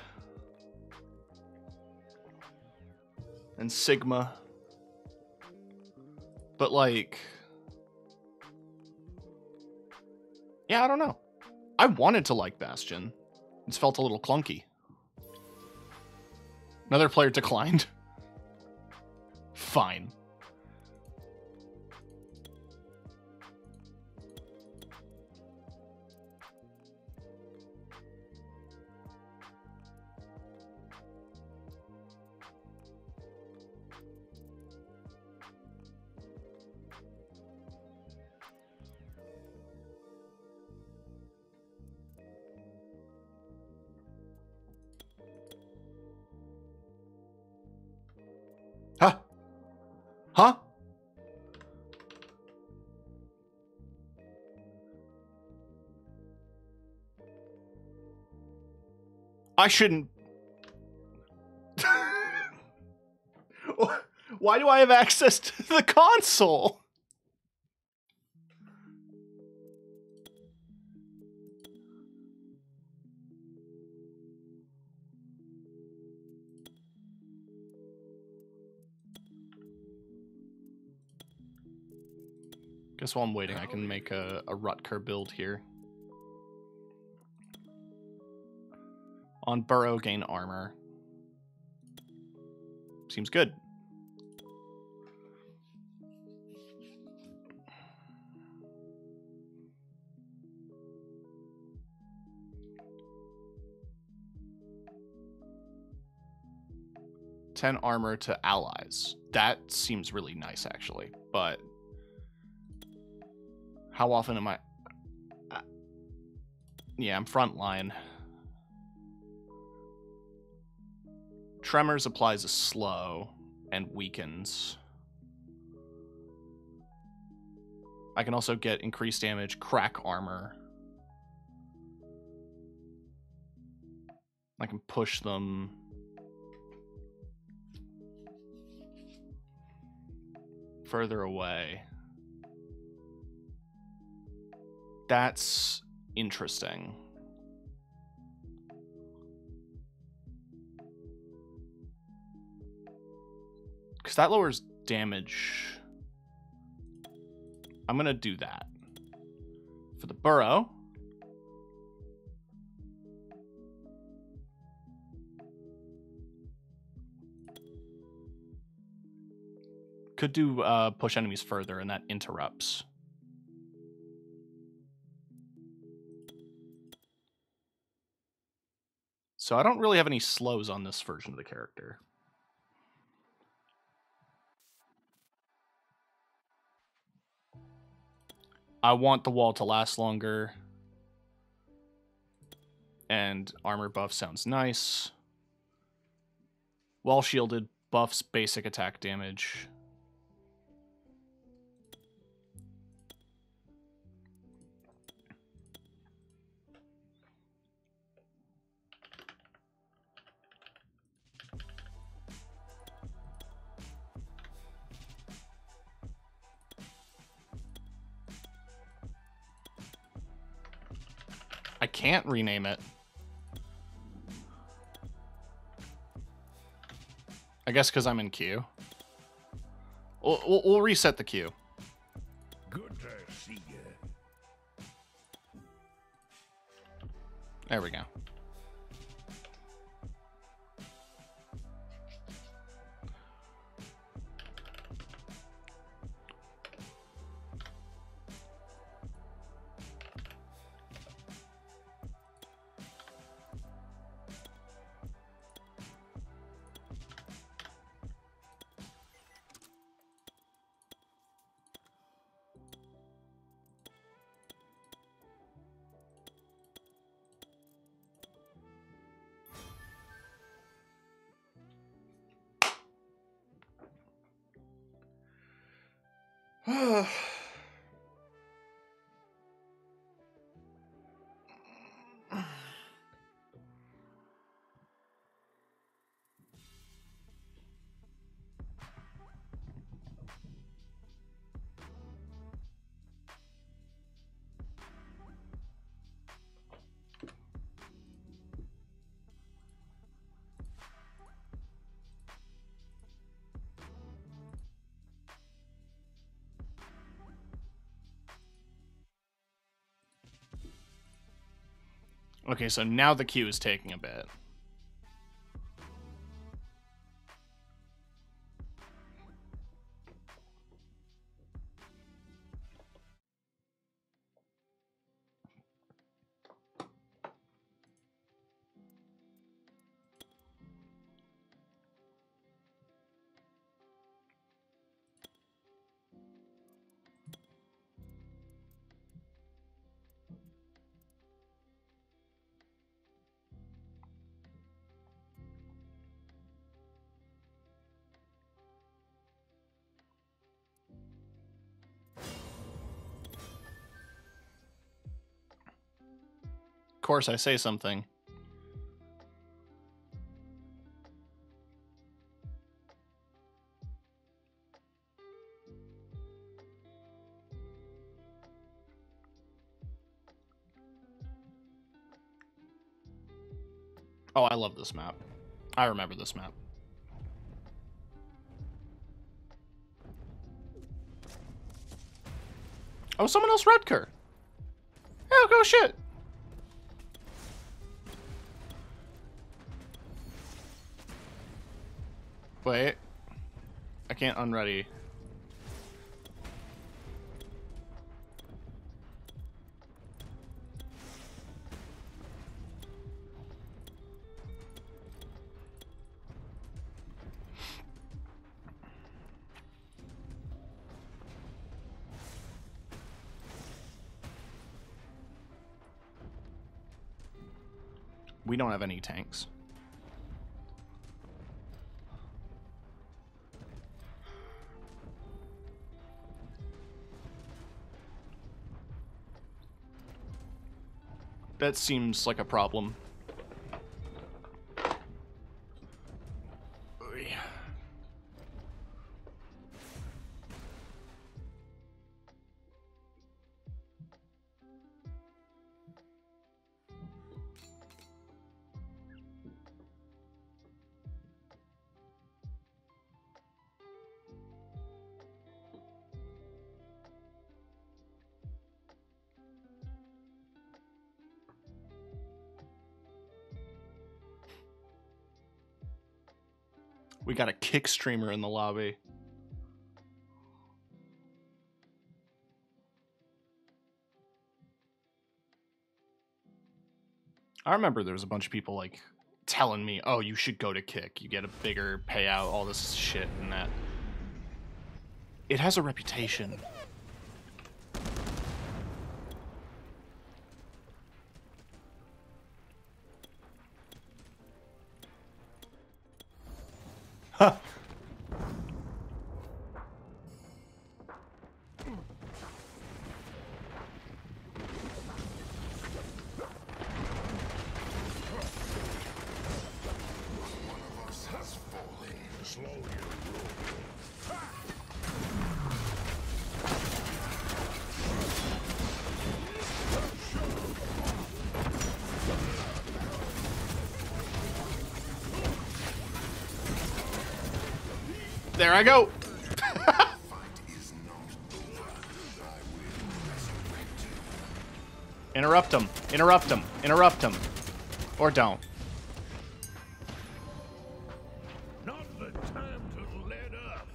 and Sigma. But, like, yeah, I don't know. I wanted to like Bastion. It's felt a little clunky. Another player declined. Fine. Huh? Huh? I shouldn't. Why do I have access to the console? Guess while I'm waiting, I can make a Rutger build here. On Burrow, gain armor. Seems good. Ten armor to allies. That seems really nice, actually. But how often am I? Yeah, I'm frontline. Tremors applies a slow and weakens. I can also get increased damage, crack armor. I can push them. Further away. That's interesting. Because that lowers damage I'm going to do that. For the burrow, could do push enemies further, and that interrupts. So I don't really have any slows on this version of the character. I want the wall to last longer. And armor buff sounds nice. Wall shielded buffs basic attack damage. I can't rename it. I guess because I'm in queue. We'll reset the queue. Good to see you. There we go. Okay, so now the queue is taking a bit. Of course, I say something. Oh, I love this map. I remember this map. Oh, someone else Rutger. Oh, go shit. Wait. I can't unready. We don't have any tanks. That seems like a problem. We got a kick streamer in the lobby. I remember there was a bunch of people like telling me, oh, you should go to Kick. You get a bigger payout, all this shit and that. It has a reputation. Huh. There I go. Interrupt him. Interrupt him. Interrupt him. Or don't. Not the time to let up.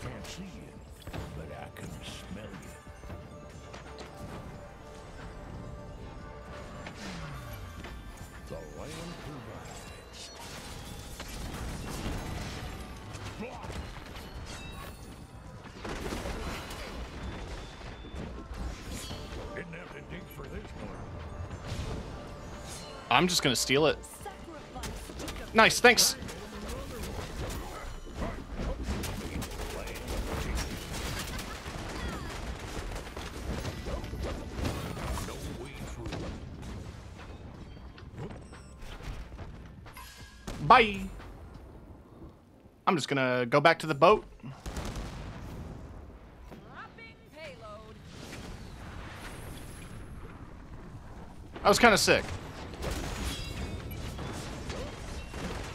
Can't see you, but I can smell you. The land provides. Didn't have to dig for this one. I'm just gonna steal it. Nice, thanks. Bye. I'm just gonna go back to the boat. That was kind of sick.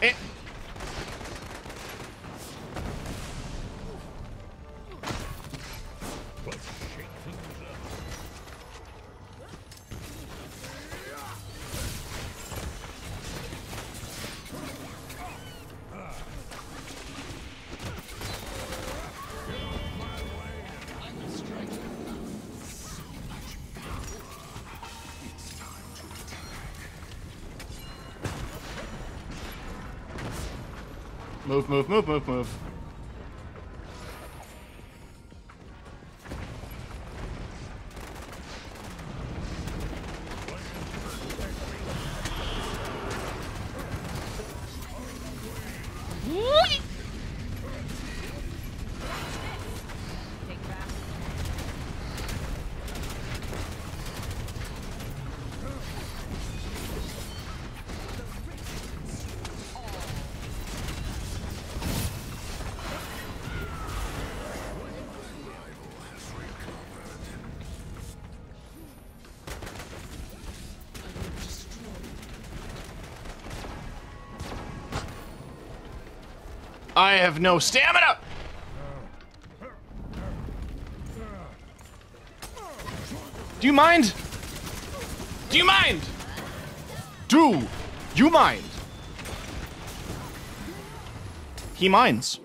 Eh. Move, move, move, move, move. I have no stamina! Do you mind? Do you mind? Do you mind? He minds.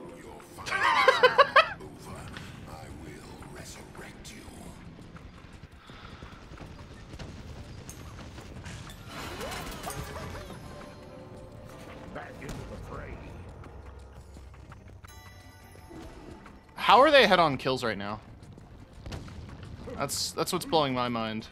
How are they head-on kills right now? That's what's blowing my mind.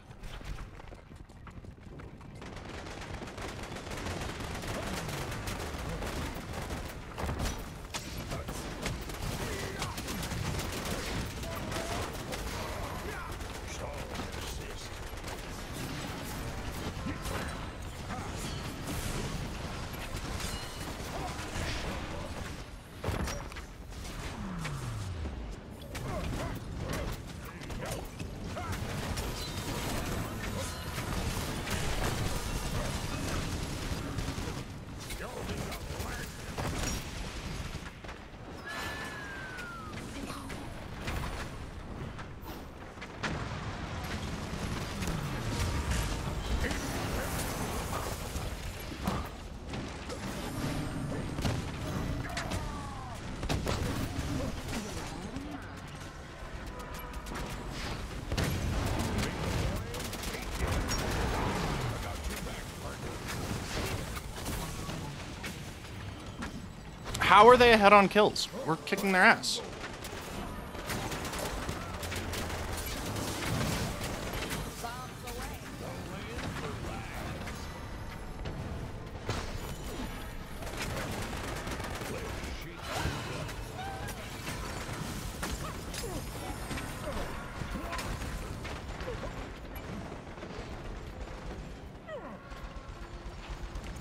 How are they ahead on kills? We're kicking their ass.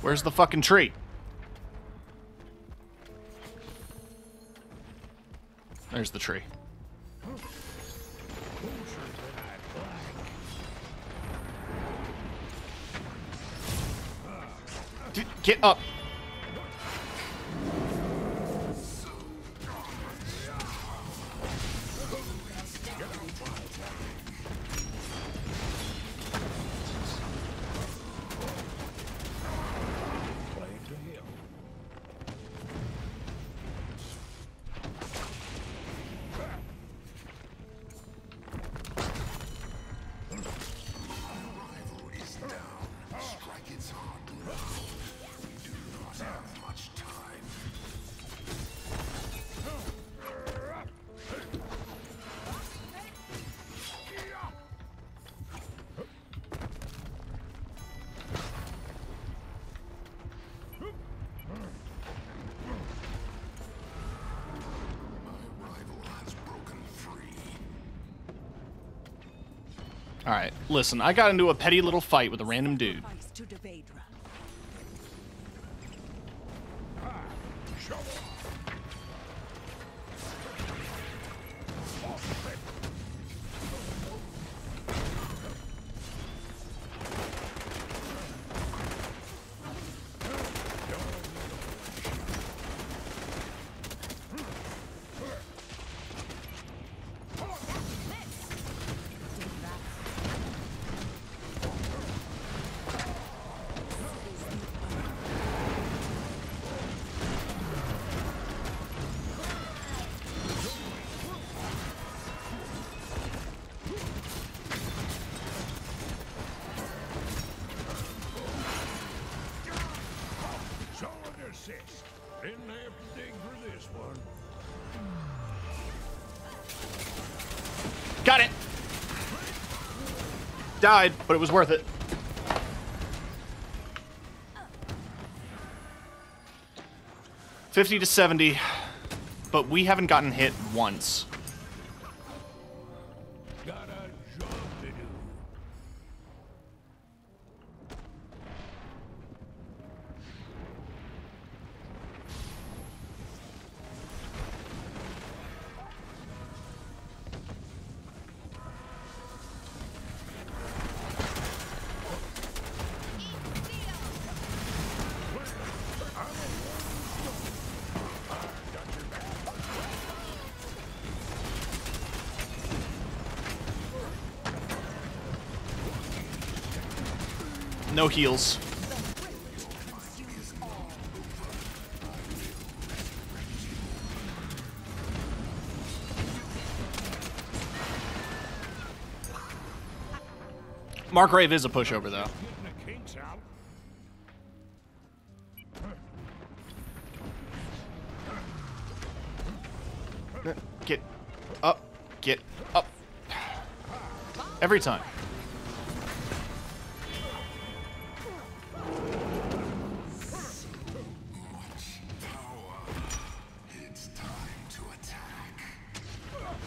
Where's the fucking tree? There's the tree. Dude, get up. Alright, listen, I got into a petty little fight with a random dude. Didn't have to dig for this one. Got it! Died, but it was worth it. $50 to $70, but we haven't gotten hit once. Got a job to do. No heals. Margrave is a pushover, though. Getting the kinks out. Get up. Get up. Every time. It's time to attack.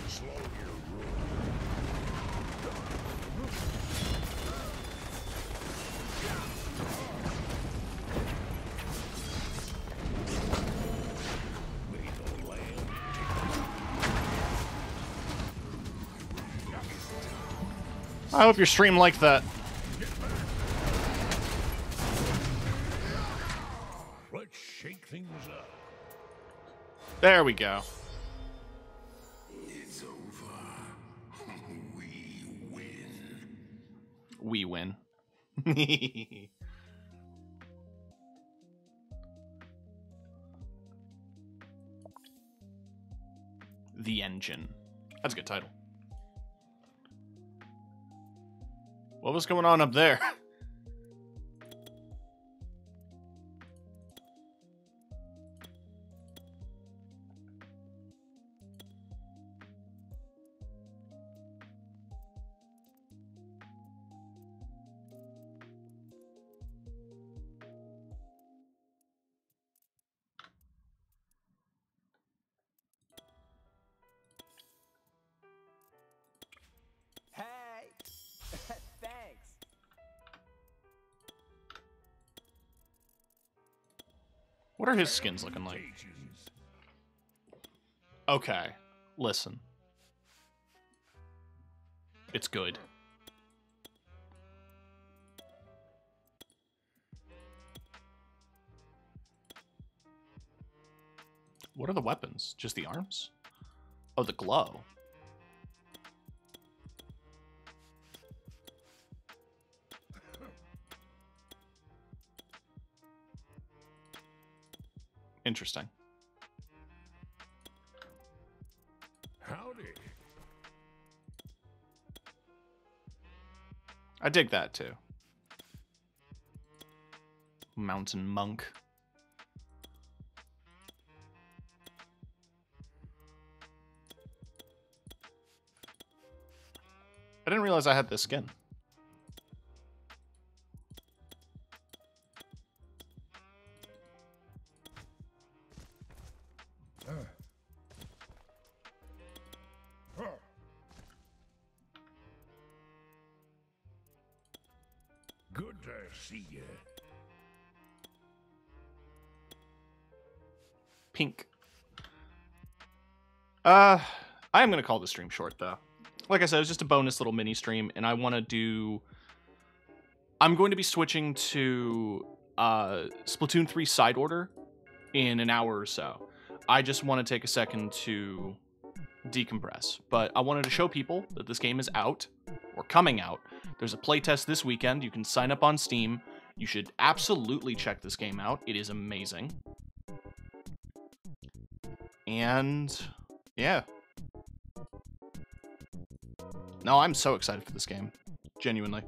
Slow your roll. Lethal land. I hope your stream liked that. Let's shake things up. There we go. It's over. We win. We win. The Engine. That's a good title. What was going on up there? What are his skins looking like? Okay, listen. It's good. What are the weapons? Just the arms? Oh, the glow. Interesting. Howdy. I dig that too. Mountain monk. I didn't realize I had this skin. Good to see you. Pink. I am going to call the stream short, though. Like I said, it's just a bonus little mini stream, and I want to do... I'm going to be switching to Splatoon 3 side order in an hour or so. I just want to take a second to decompress. But I wanted to show people that this game is out, or coming out. There's a playtest this weekend. You can sign up on Steam. You should absolutely check this game out. It is amazing. And yeah. No, I'm so excited for this game. Genuinely.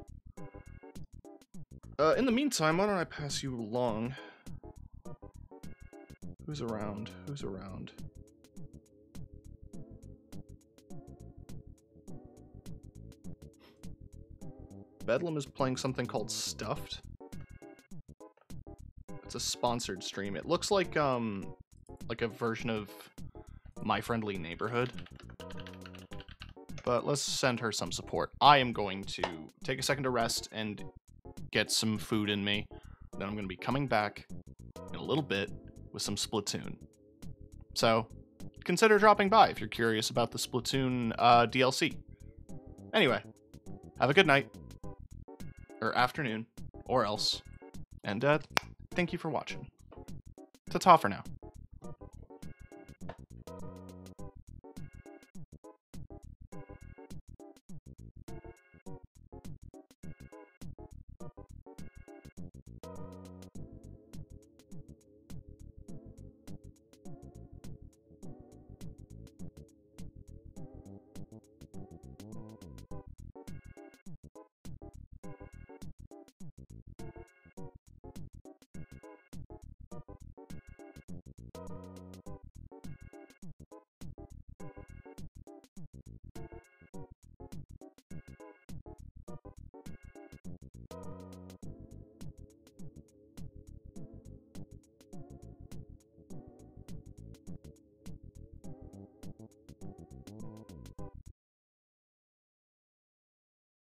In the meantime, why don't I pass you along? Who's around? Who's around? Bedlam is playing something called Stuffed. It's a sponsored stream. It looks like a version of My Friendly Neighborhood. But let's send her some support. I am going to take a second to rest and get some food in me. Then I'm going to be coming back in a little bit with some Splatoon. So consider dropping by if you're curious about the Splatoon DLC. Anyway, have a good night. Or afternoon. Or else. And thank you for watching. Ta-ta for now.